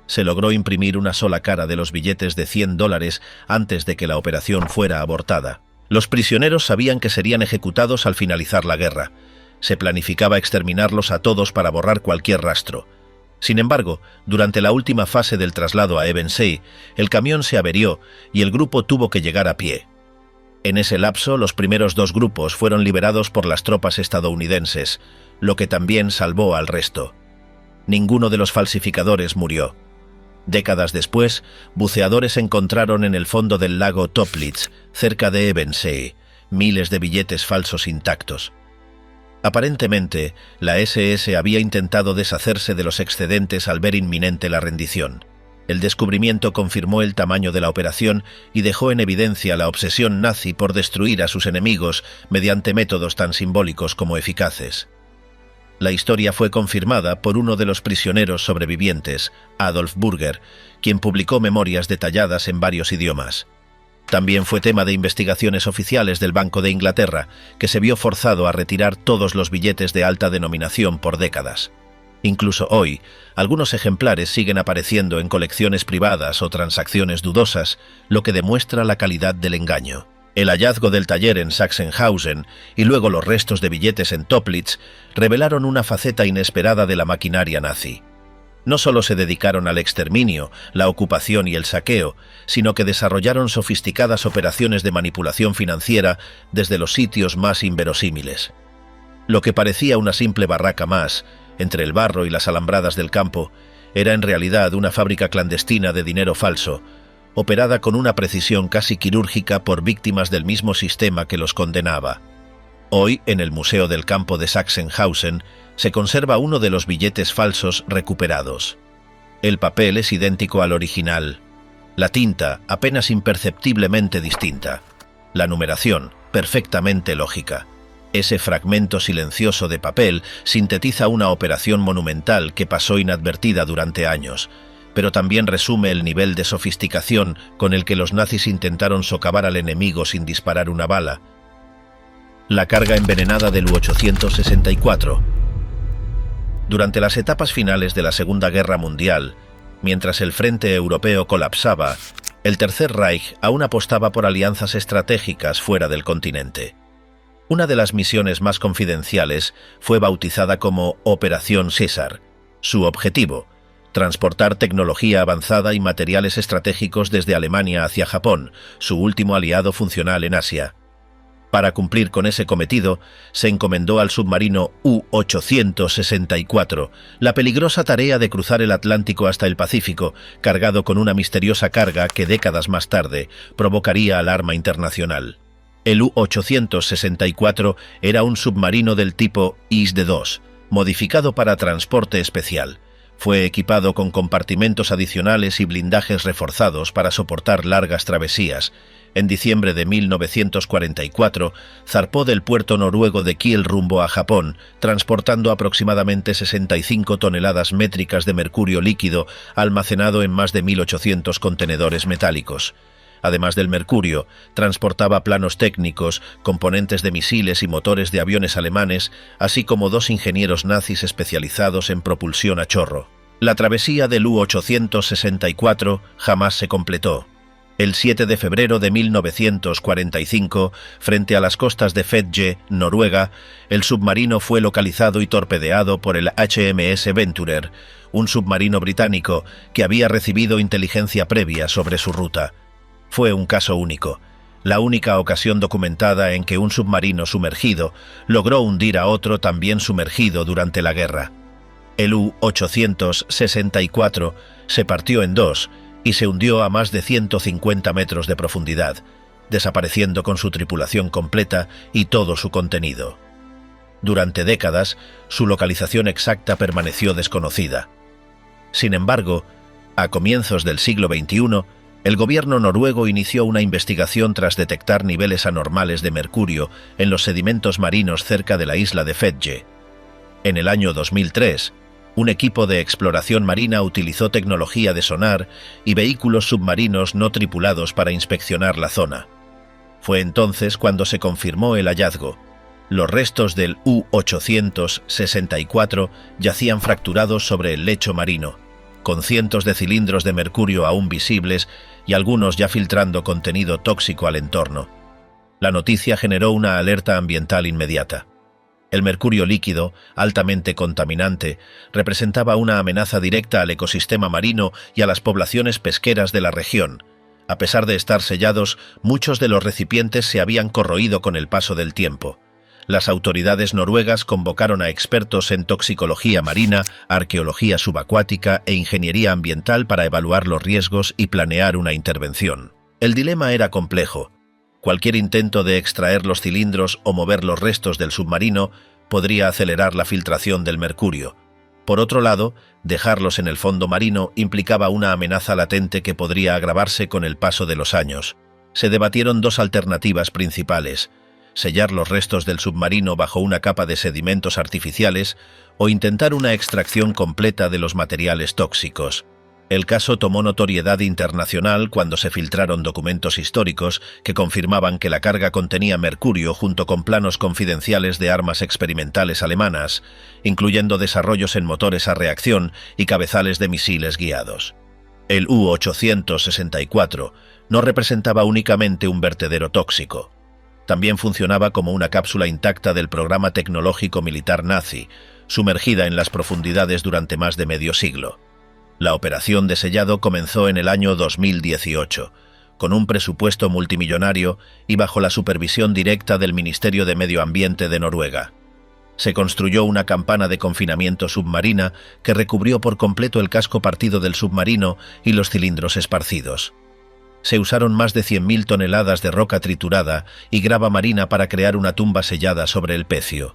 Se logró imprimir una sola cara de los billetes de $100 antes de que la operación fuera abortada. Los prisioneros sabían que serían ejecutados al finalizar la guerra. Se planificaba exterminarlos a todos para borrar cualquier rastro. Sin embargo, durante la última fase del traslado a Ebensee, el camión se averió y el grupo tuvo que llegar a pie. En ese lapso, los primeros dos grupos fueron liberados por las tropas estadounidenses, lo que también salvó al resto. Ninguno de los falsificadores murió. Décadas después, buceadores encontraron en el fondo del lago Toplitz, cerca de Ebensee, miles de billetes falsos intactos. Aparentemente, la SS había intentado deshacerse de los excedentes al ver inminente la rendición. El descubrimiento confirmó el tamaño de la operación y dejó en evidencia la obsesión nazi por destruir a sus enemigos mediante métodos tan simbólicos como eficaces. La historia fue confirmada por uno de los prisioneros sobrevivientes, Adolf Burger, quien publicó memorias detalladas en varios idiomas. También fue tema de investigaciones oficiales del Banco de Inglaterra, que se vio forzado a retirar todos los billetes de alta denominación por décadas. Incluso hoy, algunos ejemplares siguen apareciendo en colecciones privadas o transacciones dudosas, lo que demuestra la calidad del engaño. El hallazgo del taller en Sachsenhausen y luego los restos de billetes en Toplitz revelaron una faceta inesperada de la maquinaria nazi. No solo se dedicaron al exterminio, la ocupación y el saqueo, sino que desarrollaron sofisticadas operaciones de manipulación financiera desde los sitios más inverosímiles. Lo que parecía una simple barraca más, entre el barro y las alambradas del campo, era en realidad una fábrica clandestina de dinero falso, operada con una precisión casi quirúrgica por víctimas del mismo sistema que los condenaba. Hoy, en el Museo del Campo de Sachsenhausen, se conserva uno de los billetes falsos recuperados. El papel es idéntico al original. La tinta apenas imperceptiblemente distinta. La numeración perfectamente lógica. Ese fragmento silencioso de papel sintetiza una operación monumental que pasó inadvertida durante años, pero también resume el nivel de sofisticación con el que los nazis intentaron socavar al enemigo sin disparar una bala. La carga envenenada del U-864. Durante las etapas finales de la Segunda Guerra Mundial, mientras el frente europeo colapsaba, el Tercer Reich aún apostaba por alianzas estratégicas fuera del continente. Una de las misiones más confidenciales fue bautizada como Operación César. Su objetivo: transportar tecnología avanzada y materiales estratégicos desde Alemania hacia Japón, su último aliado funcional en Asia. Para cumplir con ese cometido, se encomendó al submarino U-864 la peligrosa tarea de cruzar el Atlántico hasta el Pacífico, cargado con una misteriosa carga que décadas más tarde provocaría alarma internacional. El U-864 era un submarino del tipo IS-2, modificado para transporte especial. Fue equipado con compartimentos adicionales y blindajes reforzados para soportar largas travesías. En diciembre de 1944, zarpó del puerto noruego de Kiel rumbo a Japón, transportando aproximadamente 65 toneladas métricas de mercurio líquido almacenado en más de 1.800 contenedores metálicos. Además del mercurio, transportaba planos técnicos, componentes de misiles y motores de aviones alemanes, así como 2 ingenieros nazis especializados en propulsión a chorro. La travesía del U-864 jamás se completó. El 7 de febrero de 1945, frente a las costas de Fedje, Noruega, el submarino fue localizado y torpedeado por el HMS Venturer, un submarino británico que había recibido inteligencia previa sobre su ruta. Fue un caso único, la única ocasión documentada en que un submarino sumergido logró hundir a otro también sumergido durante la guerra. El U-864 se partió en dos y se hundió a más de 150 metros de profundidad, desapareciendo con su tripulación completa y todo su contenido. Durante décadas, su localización exacta permaneció desconocida. Sin embargo, a comienzos del siglo XXI, el gobierno noruego inició una investigación tras detectar niveles anormales de mercurio en los sedimentos marinos cerca de la isla de Fedje. En el año 2003, un equipo de exploración marina utilizó tecnología de sonar y vehículos submarinos no tripulados para inspeccionar la zona. Fue entonces cuando se confirmó el hallazgo. Los restos del U-864 yacían fracturados sobre el lecho marino, con cientos de cilindros de mercurio aún visibles y algunos ya filtrando contenido tóxico al entorno. La noticia generó una alerta ambiental inmediata. El mercurio líquido, altamente contaminante, representaba una amenaza directa al ecosistema marino y a las poblaciones pesqueras de la región. A pesar de estar sellados, muchos de los recipientes se habían corroído con el paso del tiempo. Las autoridades noruegas convocaron a expertos en toxicología marina, arqueología subacuática e ingeniería ambiental para evaluar los riesgos y planear una intervención. El dilema era complejo. Cualquier intento de extraer los cilindros o mover los restos del submarino podría acelerar la filtración del mercurio. Por otro lado, dejarlos en el fondo marino implicaba una amenaza latente que podría agravarse con el paso de los años. Se debatieron dos alternativas principales: sellar los restos del submarino bajo una capa de sedimentos artificiales o intentar una extracción completa de los materiales tóxicos. El caso tomó notoriedad internacional cuando se filtraron documentos históricos que confirmaban que la carga contenía mercurio junto con planos confidenciales de armas experimentales alemanas, incluyendo desarrollos en motores a reacción y cabezales de misiles guiados. El U-864 no representaba únicamente un vertedero tóxico. También funcionaba como una cápsula intacta del programa tecnológico militar nazi, sumergida en las profundidades durante más de medio siglo. La operación de sellado comenzó en el año 2018, con un presupuesto multimillonario y bajo la supervisión directa del Ministerio de Medio Ambiente de Noruega. Se construyó una campana de confinamiento submarina que recubrió por completo el casco partido del submarino y los cilindros esparcidos. Se usaron más de 100.000 toneladas de roca triturada y grava marina para crear una tumba sellada sobre el pecio.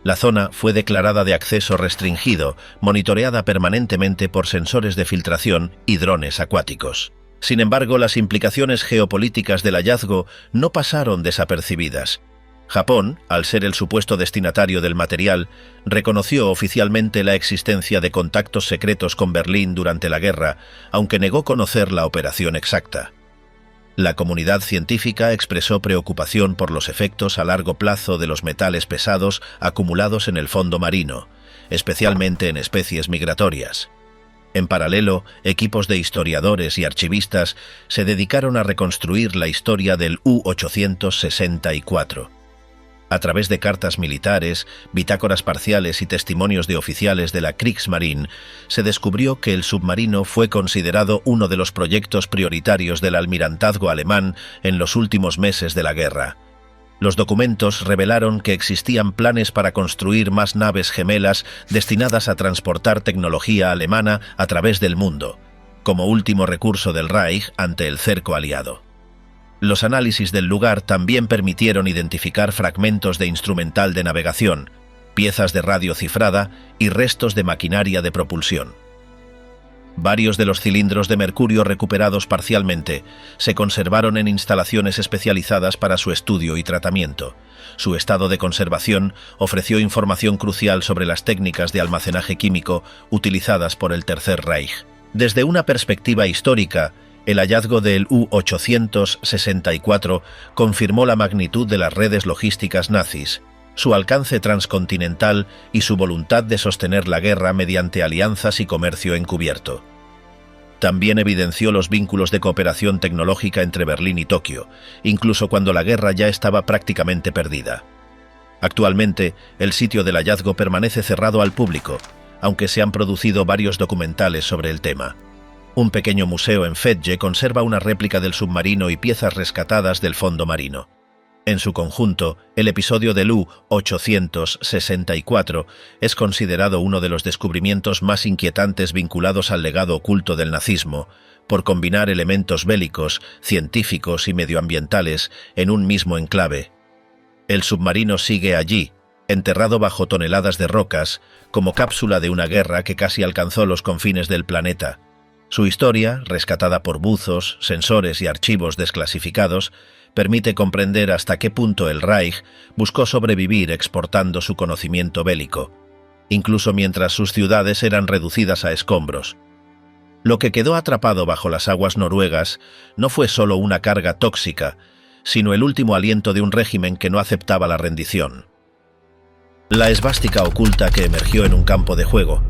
La zona fue declarada de acceso restringido, monitoreada permanentemente por sensores de filtración y drones acuáticos. Sin embargo, las implicaciones geopolíticas del hallazgo no pasaron desapercibidas. Japón, al ser el supuesto destinatario del material, reconoció oficialmente la existencia de contactos secretos con Berlín durante la guerra, aunque negó conocer la operación exacta. La comunidad científica expresó preocupación por los efectos a largo plazo de los metales pesados acumulados en el fondo marino, especialmente en especies migratorias. En paralelo, equipos de historiadores y archivistas se dedicaron a reconstruir la historia del U-864. A través de cartas militares, bitácoras parciales y testimonios de oficiales de la Kriegsmarine, se descubrió que el submarino fue considerado uno de los proyectos prioritarios del almirantazgo alemán en los últimos meses de la guerra. Los documentos revelaron que existían planes para construir más naves gemelas destinadas a transportar tecnología alemana a través del mundo, como último recurso del Reich ante el cerco aliado. Los análisis del lugar también permitieron identificar fragmentos de instrumental de navegación, piezas de radio cifrada y restos de maquinaria de propulsión. Varios de los cilindros de mercurio recuperados parcialmente se conservaron en instalaciones especializadas para su estudio y tratamiento. Su estado de conservación ofreció información crucial sobre las técnicas de almacenaje químico utilizadas por el Tercer Reich. Desde una perspectiva histórica, el hallazgo del U-864 confirmó la magnitud de las redes logísticas nazis, su alcance transcontinental y su voluntad de sostener la guerra mediante alianzas y comercio encubierto. También evidenció los vínculos de cooperación tecnológica entre Berlín y Tokio, incluso cuando la guerra ya estaba prácticamente perdida. Actualmente, el sitio del hallazgo permanece cerrado al público, aunque se han producido varios documentales sobre el tema. Un pequeño museo en Fetge conserva una réplica del submarino y piezas rescatadas del fondo marino. En su conjunto, el episodio del U-864 es considerado uno de los descubrimientos más inquietantes vinculados al legado oculto del nazismo, por combinar elementos bélicos, científicos y medioambientales en un mismo enclave. El submarino sigue allí, enterrado bajo toneladas de rocas, como cápsula de una guerra que casi alcanzó los confines del planeta. Su historia, rescatada por buzos, sensores y archivos desclasificados, permite comprender hasta qué punto el Reich buscó sobrevivir exportando su conocimiento bélico, incluso mientras sus ciudades eran reducidas a escombros. Lo que quedó atrapado bajo las aguas noruegas no fue solo una carga tóxica, sino el último aliento de un régimen que no aceptaba la rendición. La esvástica oculta que emergió en un campo de juego.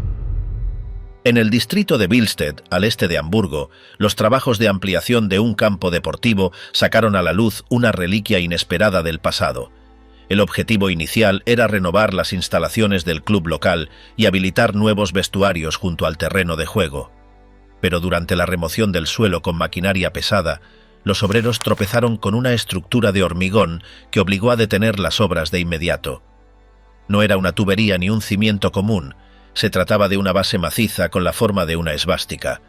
En el distrito de Billstedt, al este de Hamburgo, los trabajos de ampliación de un campo deportivo sacaron a la luz una reliquia inesperada del pasado. El objetivo inicial era renovar las instalaciones del club local y habilitar nuevos vestuarios junto al terreno de juego. Pero durante la remoción del suelo con maquinaria pesada, los obreros tropezaron con una estructura de hormigón que obligó a detener las obras de inmediato. No era una tubería ni un cimiento común. Se trataba de una base maciza con la forma de una esvástica.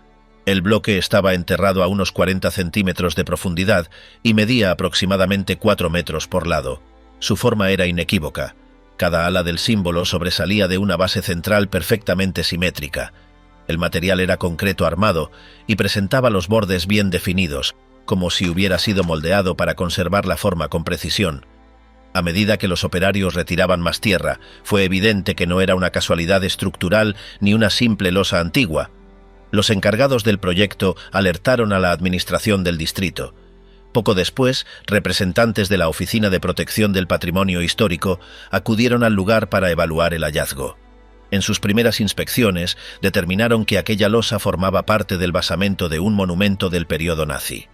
El bloque estaba enterrado a unos 40 centímetros de profundidad y medía aproximadamente 4 metros por lado. Su forma era inequívoca. Cada ala del símbolo sobresalía de una base central perfectamente simétrica. El material era concreto armado y presentaba los bordes bien definidos, como si hubiera sido moldeado para conservar la forma con precisión. A medida que los operarios retiraban más tierra, fue evidente que no era una casualidad estructural ni una simple losa antigua. Los encargados del proyecto alertaron a la administración del distrito. Poco después, representantes de la Oficina de Protección del Patrimonio Histórico acudieron al lugar para evaluar el hallazgo. En sus primeras inspecciones, determinaron que aquella losa formaba parte del basamento de un monumento del periodo nazi.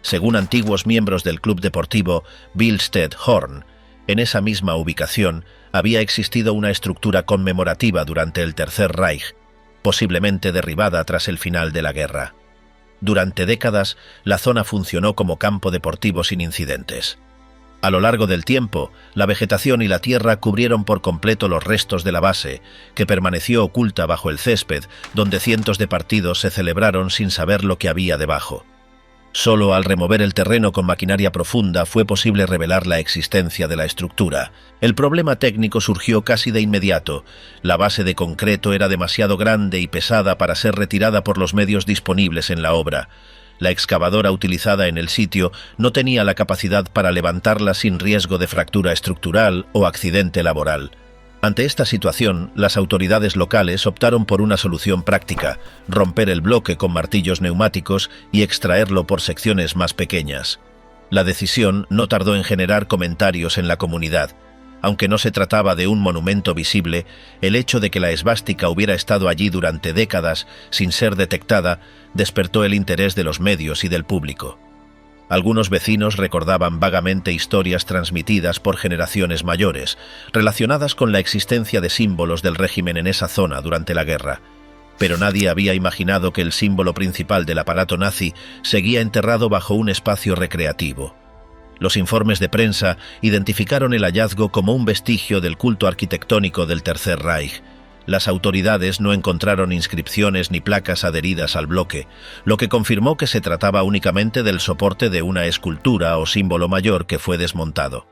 Según antiguos miembros del club deportivo Billstedt Horn, en esa misma ubicación había existido una estructura conmemorativa durante el Tercer Reich, posiblemente derribada tras el final de la guerra. Durante décadas, la zona funcionó como campo deportivo sin incidentes. A lo largo del tiempo, la vegetación y la tierra cubrieron por completo los restos de la base, que permaneció oculta bajo el césped, donde cientos de partidos se celebraron sin saber lo que había debajo. Solo al remover el terreno con maquinaria profunda fue posible revelar la existencia de la estructura. El problema técnico surgió casi de inmediato. La base de concreto era demasiado grande y pesada para ser retirada por los medios disponibles en la obra. La excavadora utilizada en el sitio no tenía la capacidad para levantarla sin riesgo de fractura estructural o accidente laboral. Ante esta situación, las autoridades locales optaron por una solución práctica: romper el bloque con martillos neumáticos y extraerlo por secciones más pequeñas. La decisión no tardó en generar comentarios en la comunidad. Aunque no se trataba de un monumento visible, el hecho de que la esvástica hubiera estado allí durante décadas sin ser detectada despertó el interés de los medios y del público. Algunos vecinos recordaban vagamente historias transmitidas por generaciones mayores, relacionadas con la existencia de símbolos del régimen en esa zona durante la guerra. Pero nadie había imaginado que el símbolo principal del aparato nazi seguía enterrado bajo un espacio recreativo. Los informes de prensa identificaron el hallazgo como un vestigio del culto arquitectónico del Tercer Reich. Las autoridades no encontraron inscripciones ni placas adheridas al bloque, lo que confirmó que se trataba únicamente del soporte de una escultura o símbolo mayor que fue desmontado.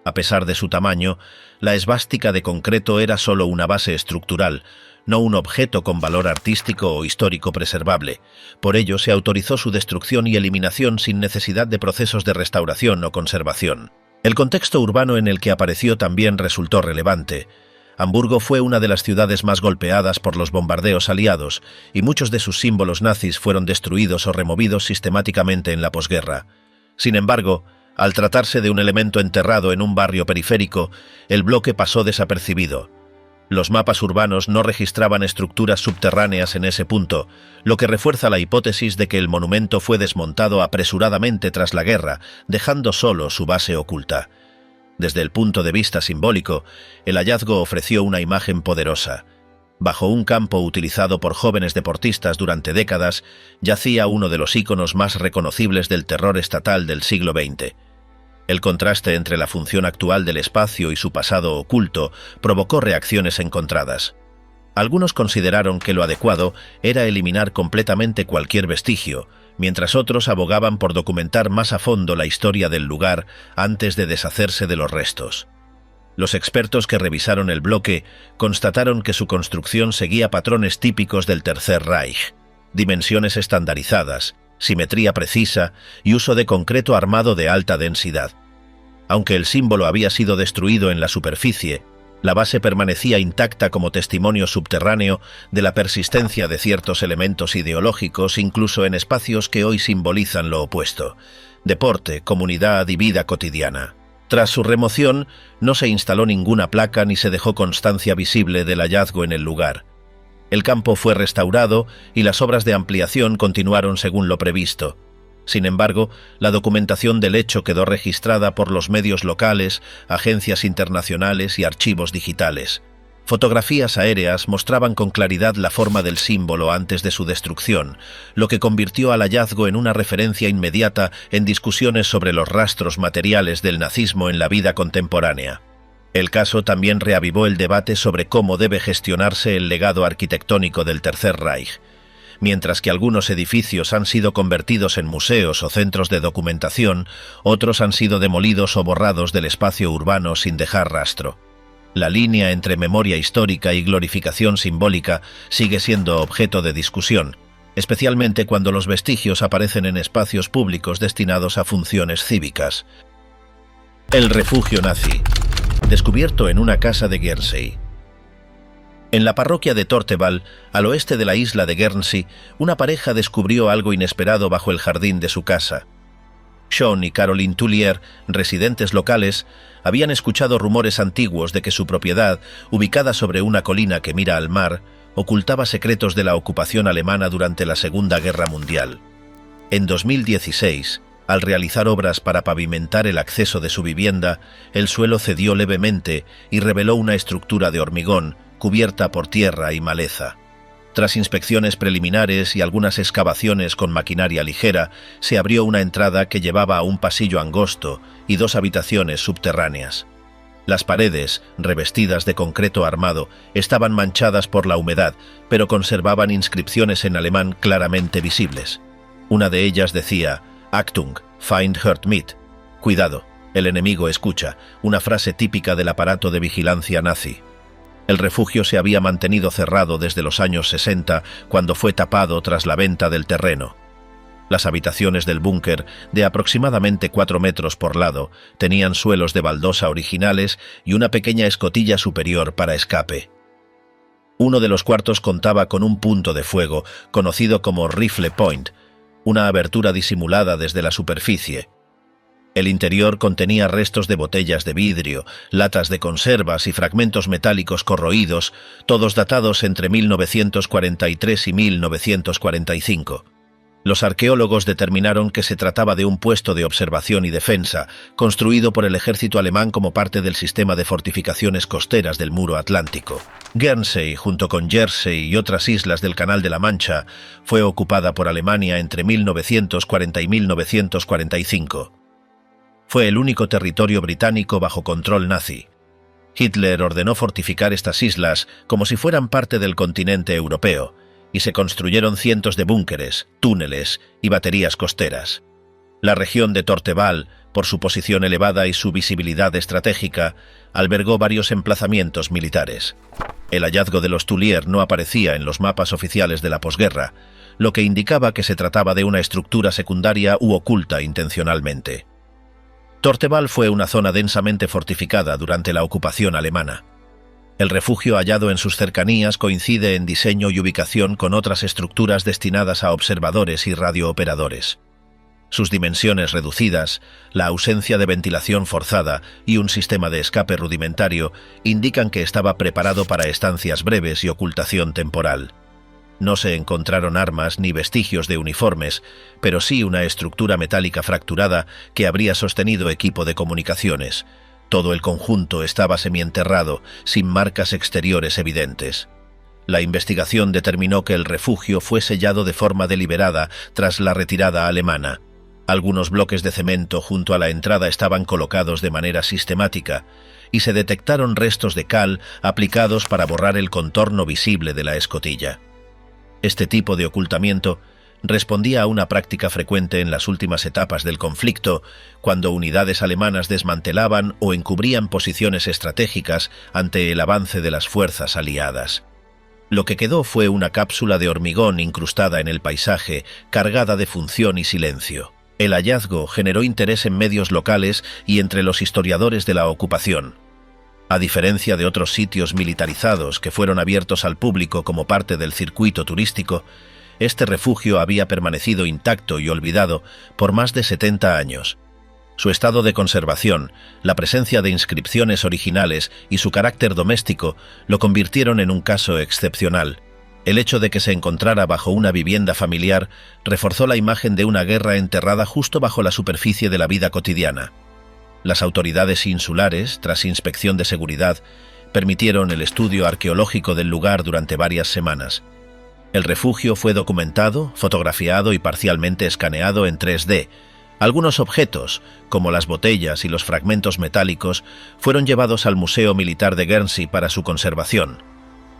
A pesar de su tamaño, la esvástica de concreto era solo una base estructural, no un objeto con valor artístico o histórico preservable. Por ello, se autorizó su destrucción y eliminación sin necesidad de procesos de restauración o conservación. El contexto urbano en el que apareció también resultó relevante. Hamburgo fue una de las ciudades más golpeadas por los bombardeos aliados, y muchos de sus símbolos nazis fueron destruidos o removidos sistemáticamente en la posguerra. Sin embargo, al tratarse de un elemento enterrado en un barrio periférico, el bloque pasó desapercibido. Los mapas urbanos no registraban estructuras subterráneas en ese punto, lo que refuerza la hipótesis de que el monumento fue desmontado apresuradamente tras la guerra, dejando solo su base oculta. Desde el punto de vista simbólico, el hallazgo ofreció una imagen poderosa. Bajo un campo utilizado por jóvenes deportistas durante décadas, yacía uno de los íconos más reconocibles del terror estatal del siglo XX. El contraste entre la función actual del espacio y su pasado oculto provocó reacciones encontradas. Algunos consideraron que lo adecuado era eliminar completamente cualquier vestigio, mientras otros abogaban por documentar más a fondo la historia del lugar antes de deshacerse de los restos. Los expertos que revisaron el bloque constataron que su construcción seguía patrones típicos del Tercer Reich: dimensiones estandarizadas, simetría precisa y uso de concreto armado de alta densidad. Aunque el símbolo había sido destruido en la superficie, la base permanecía intacta como testimonio subterráneo de la persistencia de ciertos elementos ideológicos, incluso en espacios que hoy simbolizan lo opuesto: deporte, comunidad y vida cotidiana. Tras su remoción, no se instaló ninguna placa ni se dejó constancia visible del hallazgo en el lugar. El campo fue restaurado y las obras de ampliación continuaron según lo previsto. Sin embargo, la documentación del hecho quedó registrada por los medios locales, agencias internacionales y archivos digitales. Fotografías aéreas mostraban con claridad la forma del símbolo antes de su destrucción, lo que convirtió al hallazgo en una referencia inmediata en discusiones sobre los rastros materiales del nazismo en la vida contemporánea. El caso también reavivó el debate sobre cómo debe gestionarse el legado arquitectónico del Tercer Reich. Mientras que algunos edificios han sido convertidos en museos o centros de documentación, otros han sido demolidos o borrados del espacio urbano sin dejar rastro. La línea entre memoria histórica y glorificación simbólica sigue siendo objeto de discusión, especialmente cuando los vestigios aparecen en espacios públicos destinados a funciones cívicas. El refugio nazi, descubierto en una casa de Guernsey. En la parroquia de Torteval, al oeste de la isla de Guernsey, una pareja descubrió algo inesperado bajo el jardín de su casa. Sean y Caroline Tullier, residentes locales, habían escuchado rumores antiguos de que su propiedad, ubicada sobre una colina que mira al mar, ocultaba secretos de la ocupación alemana durante la Segunda Guerra Mundial. En 2016, al realizar obras para pavimentar el acceso de su vivienda, el suelo cedió levemente y reveló una estructura de hormigón cubierta por tierra y maleza. Tras inspecciones preliminares y algunas excavaciones con maquinaria ligera, se abrió una entrada que llevaba a un pasillo angosto y 2 habitaciones subterráneas. Las paredes, revestidas de concreto armado, estaban manchadas por la humedad, pero conservaban inscripciones en alemán claramente visibles. Una de ellas decía «Achtung, Feind hört mit», «Cuidado, el enemigo escucha», una frase típica del aparato de vigilancia nazi. El refugio se había mantenido cerrado desde los años 60, cuando fue tapado tras la venta del terreno. Las habitaciones del búnker, de aproximadamente 4 metros por lado, tenían suelos de baldosa originales y una pequeña escotilla superior para escape. Uno de los cuartos contaba con un punto de fuego, conocido como Rifle Point, una abertura disimulada desde la superficie. El interior contenía restos de botellas de vidrio, latas de conservas y fragmentos metálicos corroídos, todos datados entre 1943 y 1945. Los arqueólogos determinaron que se trataba de un puesto de observación y defensa, construido por el ejército alemán como parte del sistema de fortificaciones costeras del Muro Atlántico. Guernsey, junto con Jersey y otras islas del Canal de la Mancha, fue ocupada por Alemania entre 1940 y 1945. Fue el único territorio británico bajo control nazi. Hitler ordenó fortificar estas islas como si fueran parte del continente europeo, y se construyeron cientos de búnkeres, túneles y baterías costeras. La región de Torteval, por su posición elevada y su visibilidad estratégica, albergó varios emplazamientos militares. El hallazgo de los Tuileries no aparecía en los mapas oficiales de la posguerra, lo que indicaba que se trataba de una estructura secundaria u oculta intencionalmente. Torteval fue una zona densamente fortificada durante la ocupación alemana. El refugio hallado en sus cercanías coincide en diseño y ubicación con otras estructuras destinadas a observadores y radiooperadores. Sus dimensiones reducidas, la ausencia de ventilación forzada y un sistema de escape rudimentario indican que estaba preparado para estancias breves y ocultación temporal. No se encontraron armas ni vestigios de uniformes, pero sí una estructura metálica fracturada que habría sostenido equipo de comunicaciones. Todo el conjunto estaba semienterrado, sin marcas exteriores evidentes. La investigación determinó que el refugio fue sellado de forma deliberada tras la retirada alemana. Algunos bloques de cemento junto a la entrada estaban colocados de manera sistemática, y se detectaron restos de cal aplicados para borrar el contorno visible de la escotilla. Este tipo de ocultamiento respondía a una práctica frecuente en las últimas etapas del conflicto, cuando unidades alemanas desmantelaban o encubrían posiciones estratégicas ante el avance de las fuerzas aliadas. Lo que quedó fue una cápsula de hormigón incrustada en el paisaje, cargada de función y silencio. El hallazgo generó interés en medios locales y entre los historiadores de la ocupación. A diferencia de otros sitios militarizados que fueron abiertos al público como parte del circuito turístico, este refugio había permanecido intacto y olvidado por más de 70 años. Su estado de conservación, la presencia de inscripciones originales y su carácter doméstico lo convirtieron en un caso excepcional. El hecho de que se encontrara bajo una vivienda familiar reforzó la imagen de una guerra enterrada justo bajo la superficie de la vida cotidiana. Las autoridades insulares, tras inspección de seguridad, permitieron el estudio arqueológico del lugar durante varias semanas. El refugio fue documentado, fotografiado y parcialmente escaneado en 3D. Algunos objetos, como las botellas y los fragmentos metálicos, fueron llevados al Museo Militar de Guernsey para su conservación.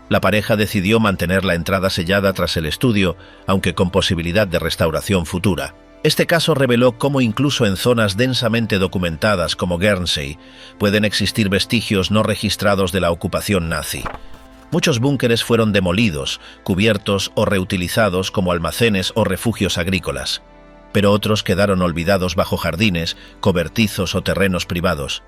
La pareja decidió mantener la entrada sellada tras el estudio, aunque con posibilidad de restauración futura. Este caso reveló cómo incluso en zonas densamente documentadas como Guernsey pueden existir vestigios no registrados de la ocupación nazi. Muchos búnkeres fueron demolidos, cubiertos o reutilizados como almacenes o refugios agrícolas, pero otros quedaron olvidados bajo jardines, cobertizos o terrenos privados.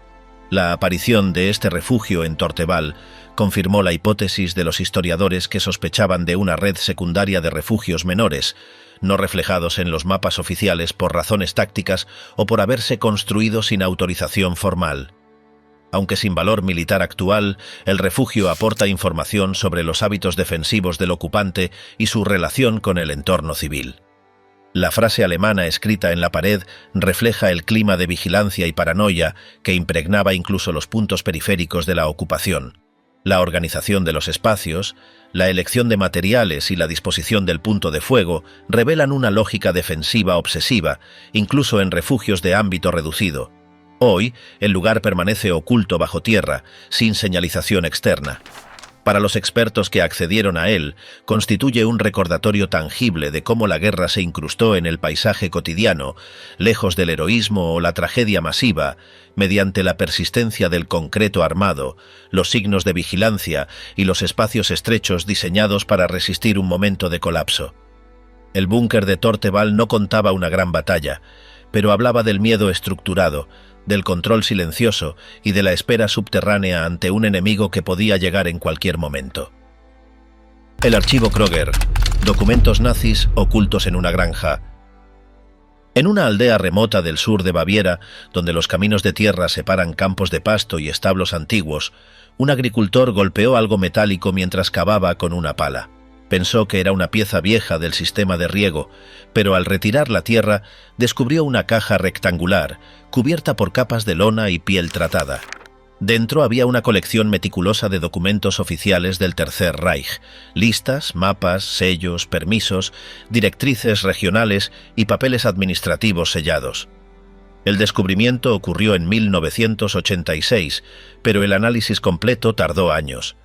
La aparición de este refugio en Torteval confirmó la hipótesis de los historiadores que sospechaban de una red secundaria de refugios menores, no reflejados en los mapas oficiales por razones tácticas o por haberse construido sin autorización formal. Aunque sin valor militar actual, el refugio aporta información sobre los hábitos defensivos del ocupante y su relación con el entorno civil. La frase alemana escrita en la pared refleja el clima de vigilancia y paranoia que impregnaba incluso los puntos periféricos de la ocupación. La organización de los espacios, La elección de materiales y la disposición del punto de fuego revelan una lógica defensiva obsesiva, incluso en refugios de ámbito reducido. Hoy, el lugar permanece oculto bajo tierra, sin señalización externa. Para los expertos que accedieron a él, constituye un recordatorio tangible de cómo la guerra se incrustó en el paisaje cotidiano, lejos del heroísmo o la tragedia masiva, mediante la persistencia del concreto armado, los signos de vigilancia y los espacios estrechos diseñados para resistir un momento de colapso. El búnker de Torteval no contaba una gran batalla, pero hablaba del miedo estructurado, del control silencioso y de la espera subterránea ante un enemigo que podía llegar en cualquier momento. El archivo Kröger, documentos nazis ocultos en una granja. En una aldea remota del sur de Baviera, donde los caminos de tierra separan campos de pasto y establos antiguos, un agricultor golpeó algo metálico mientras cavaba con una pala. Pensó que era una pieza vieja del sistema de riego, pero al retirar la tierra descubrió una caja rectangular, cubierta por capas de lona y piel tratada. Dentro había una colección meticulosa de documentos oficiales del Tercer Reich, listas, mapas, sellos, permisos, directrices regionales y papeles administrativos sellados. El descubrimiento ocurrió en 1986, pero el análisis completo tardó años.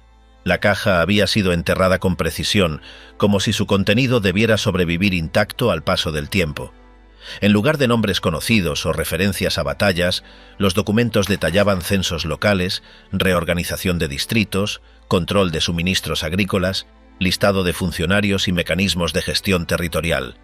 La caja había sido enterrada con precisión, como si su contenido debiera sobrevivir intacto al paso del tiempo. En lugar de nombres conocidos o referencias a batallas, los documentos detallaban censos locales, reorganización de distritos, control de suministros agrícolas, listado de funcionarios y mecanismos de gestión territorial.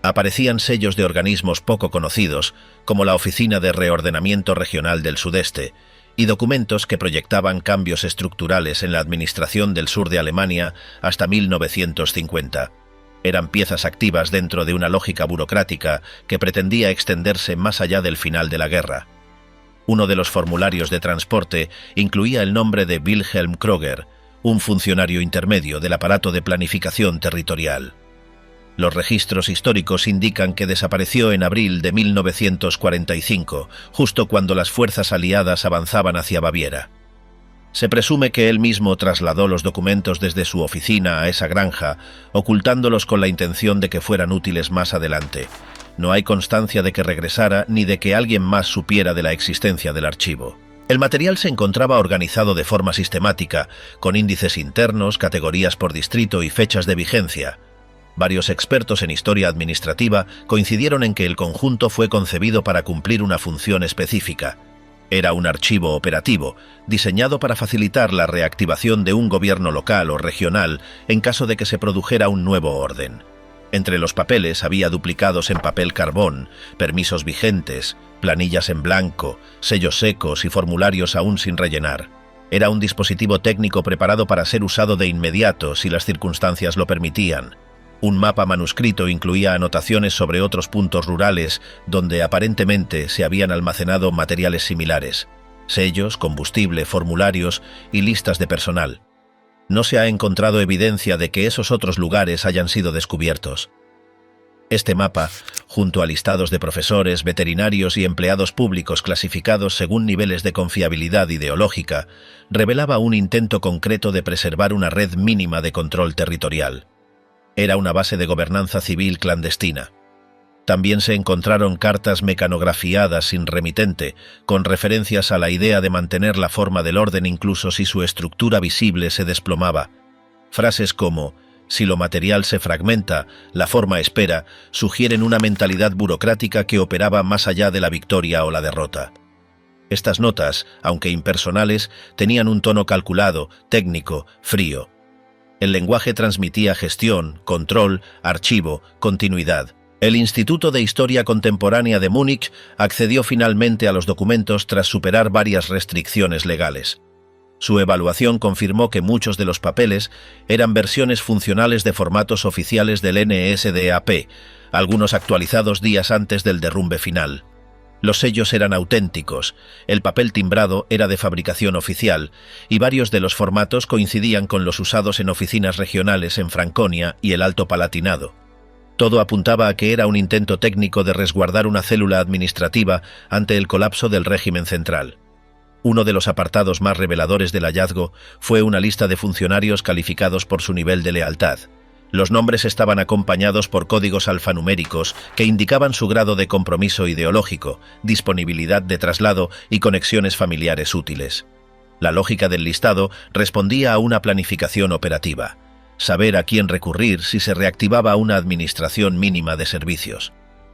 Aparecían sellos de organismos poco conocidos, como la Oficina de Reordenamiento Regional del Sudeste, y documentos que proyectaban cambios estructurales en la administración del sur de Alemania hasta 1950. Eran piezas activas dentro de una lógica burocrática que pretendía extenderse más allá del final de la guerra. Uno de los formularios de transporte incluía el nombre de Wilhelm Kröger, un funcionario intermedio del aparato de planificación territorial. Los registros históricos indican que desapareció en abril de 1945, justo cuando las fuerzas aliadas avanzaban hacia Baviera. Se presume que él mismo trasladó los documentos desde su oficina a esa granja, ocultándolos con la intención de que fueran útiles más adelante. No hay constancia de que regresara ni de que alguien más supiera de la existencia del archivo. El material se encontraba organizado de forma sistemática, con índices internos, categorías por distrito y fechas de vigencia. Varios expertos en historia administrativa coincidieron en que el conjunto fue concebido para cumplir una función específica. Era un archivo operativo, diseñado para facilitar la reactivación de un gobierno local o regional en caso de que se produjera un nuevo orden. Entre los papeles había duplicados en papel carbón, permisos vigentes, planillas en blanco, sellos secos y formularios aún sin rellenar. Era un dispositivo técnico preparado para ser usado de inmediato si las circunstancias lo permitían. Un mapa manuscrito incluía anotaciones sobre otros puntos rurales donde aparentemente se habían almacenado materiales similares, sellos, combustible, formularios y listas de personal. No se ha encontrado evidencia de que esos otros lugares hayan sido descubiertos. Este mapa, junto a listados de profesores, veterinarios y empleados públicos clasificados según niveles de confiabilidad ideológica, revelaba un intento concreto de preservar una red mínima de control territorial. Era una base de gobernanza civil clandestina. También se encontraron cartas mecanografiadas sin remitente, con referencias a la idea de mantener la forma del orden incluso si su estructura visible se desplomaba. Frases como «si lo material se fragmenta, la forma espera», sugieren una mentalidad burocrática que operaba más allá de la victoria o la derrota. Estas notas, aunque impersonales, tenían un tono calculado, técnico, frío. El lenguaje transmitía gestión, control, archivo, continuidad. El Instituto de Historia Contemporánea de Múnich accedió finalmente a los documentos tras superar varias restricciones legales. Su evaluación confirmó que muchos de los papeles eran versiones funcionales de formatos oficiales del NSDAP, algunos actualizados días antes del derrumbe final. Los sellos eran auténticos, el papel timbrado era de fabricación oficial, y varios de los formatos coincidían con los usados en oficinas regionales en Franconia y el Alto Palatinado. Todo apuntaba a que era un intento técnico de resguardar una célula administrativa ante el colapso del régimen central. Uno de los apartados más reveladores del hallazgo fue una lista de funcionarios calificados por su nivel de lealtad. Los nombres estaban acompañados por códigos alfanuméricos que indicaban su grado de compromiso ideológico, disponibilidad de traslado y conexiones familiares útiles. La lógica del listado respondía a una planificación operativa: saber a quién recurrir si se reactivaba una administración mínima de servicios.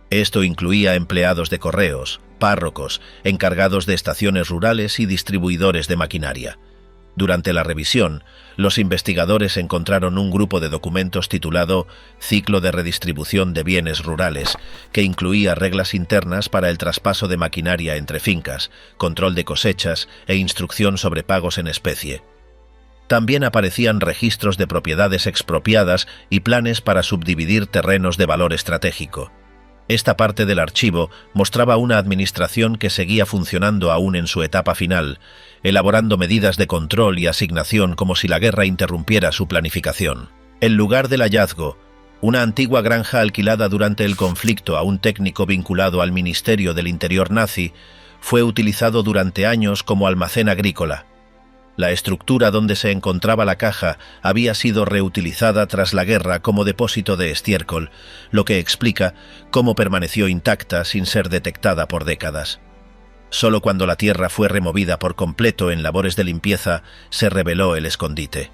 Esto incluía empleados de correos, párrocos, encargados de estaciones rurales y distribuidores de maquinaria. Durante la revisión, los investigadores encontraron un grupo de documentos titulado Ciclo de redistribución de bienes rurales, que incluía reglas internas para el traspaso de maquinaria entre fincas, control de cosechas e instrucción sobre pagos en especie. También aparecían registros de propiedades expropiadas y planes para subdividir terrenos de valor estratégico. Esta parte del archivo mostraba una administración que seguía funcionando aún en su etapa final, elaborando medidas de control y asignación como si la guerra interrumpiera su planificación. El lugar del hallazgo, una antigua granja alquilada durante el conflicto a un técnico vinculado al Ministerio del Interior nazi, fue utilizado durante años como almacén agrícola. La estructura donde se encontraba la caja había sido reutilizada tras la guerra como depósito de estiércol, lo que explica cómo permaneció intacta sin ser detectada por décadas. Solo cuando la tierra fue removida por completo en labores de limpieza se reveló el escondite.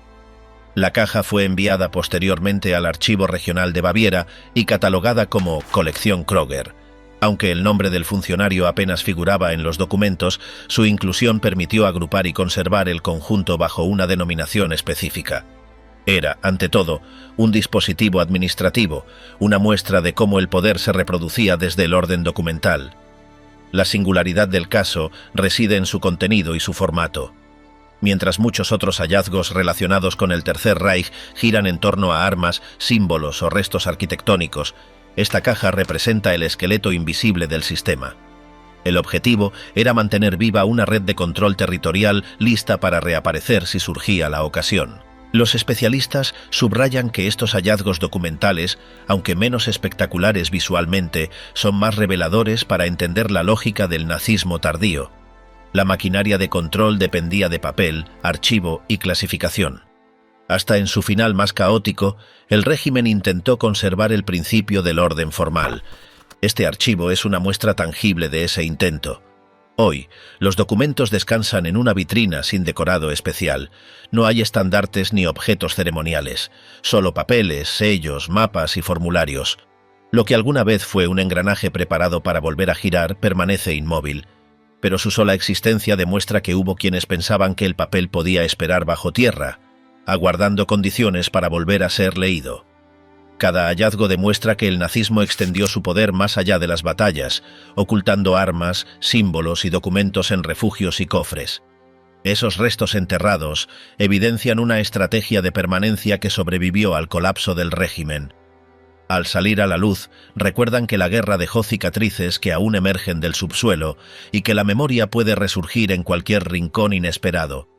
La caja fue enviada posteriormente al Archivo Regional de Baviera y catalogada como Colección Kröger. Aunque el nombre del funcionario apenas figuraba en los documentos, su inclusión permitió agrupar y conservar el conjunto bajo una denominación específica. Era, ante todo, un dispositivo administrativo, una muestra de cómo el poder se reproducía desde el orden documental. La singularidad del caso reside en su contenido y su formato. Mientras muchos otros hallazgos relacionados con el Tercer Reich giran en torno a armas, símbolos o restos arquitectónicos, esta caja representa el esqueleto invisible del sistema. El objetivo era mantener viva una red de control territorial lista para reaparecer si surgía la ocasión. Los especialistas subrayan que estos hallazgos documentales, aunque menos espectaculares visualmente, son más reveladores para entender la lógica del nazismo tardío. La maquinaria de control dependía de papel, archivo y clasificación. Hasta en su final más caótico, el régimen intentó conservar el principio del orden formal. Este archivo es una muestra tangible de ese intento. Hoy, los documentos descansan en una vitrina sin decorado especial. No hay estandartes ni objetos ceremoniales, solo papeles, sellos, mapas y formularios. Lo que alguna vez fue un engranaje preparado para volver a girar permanece inmóvil, pero su sola existencia demuestra que hubo quienes pensaban que el papel podía esperar bajo tierra, aguardando condiciones para volver a ser leído. Cada hallazgo demuestra que el nazismo extendió su poder más allá de las batallas, ocultando armas, símbolos y documentos en refugios y cofres. Esos restos enterrados evidencian una estrategia de permanencia que sobrevivió al colapso del régimen. Al salir a la luz, recuerdan que la guerra dejó cicatrices que aún emergen del subsuelo y que la memoria puede resurgir en cualquier rincón inesperado.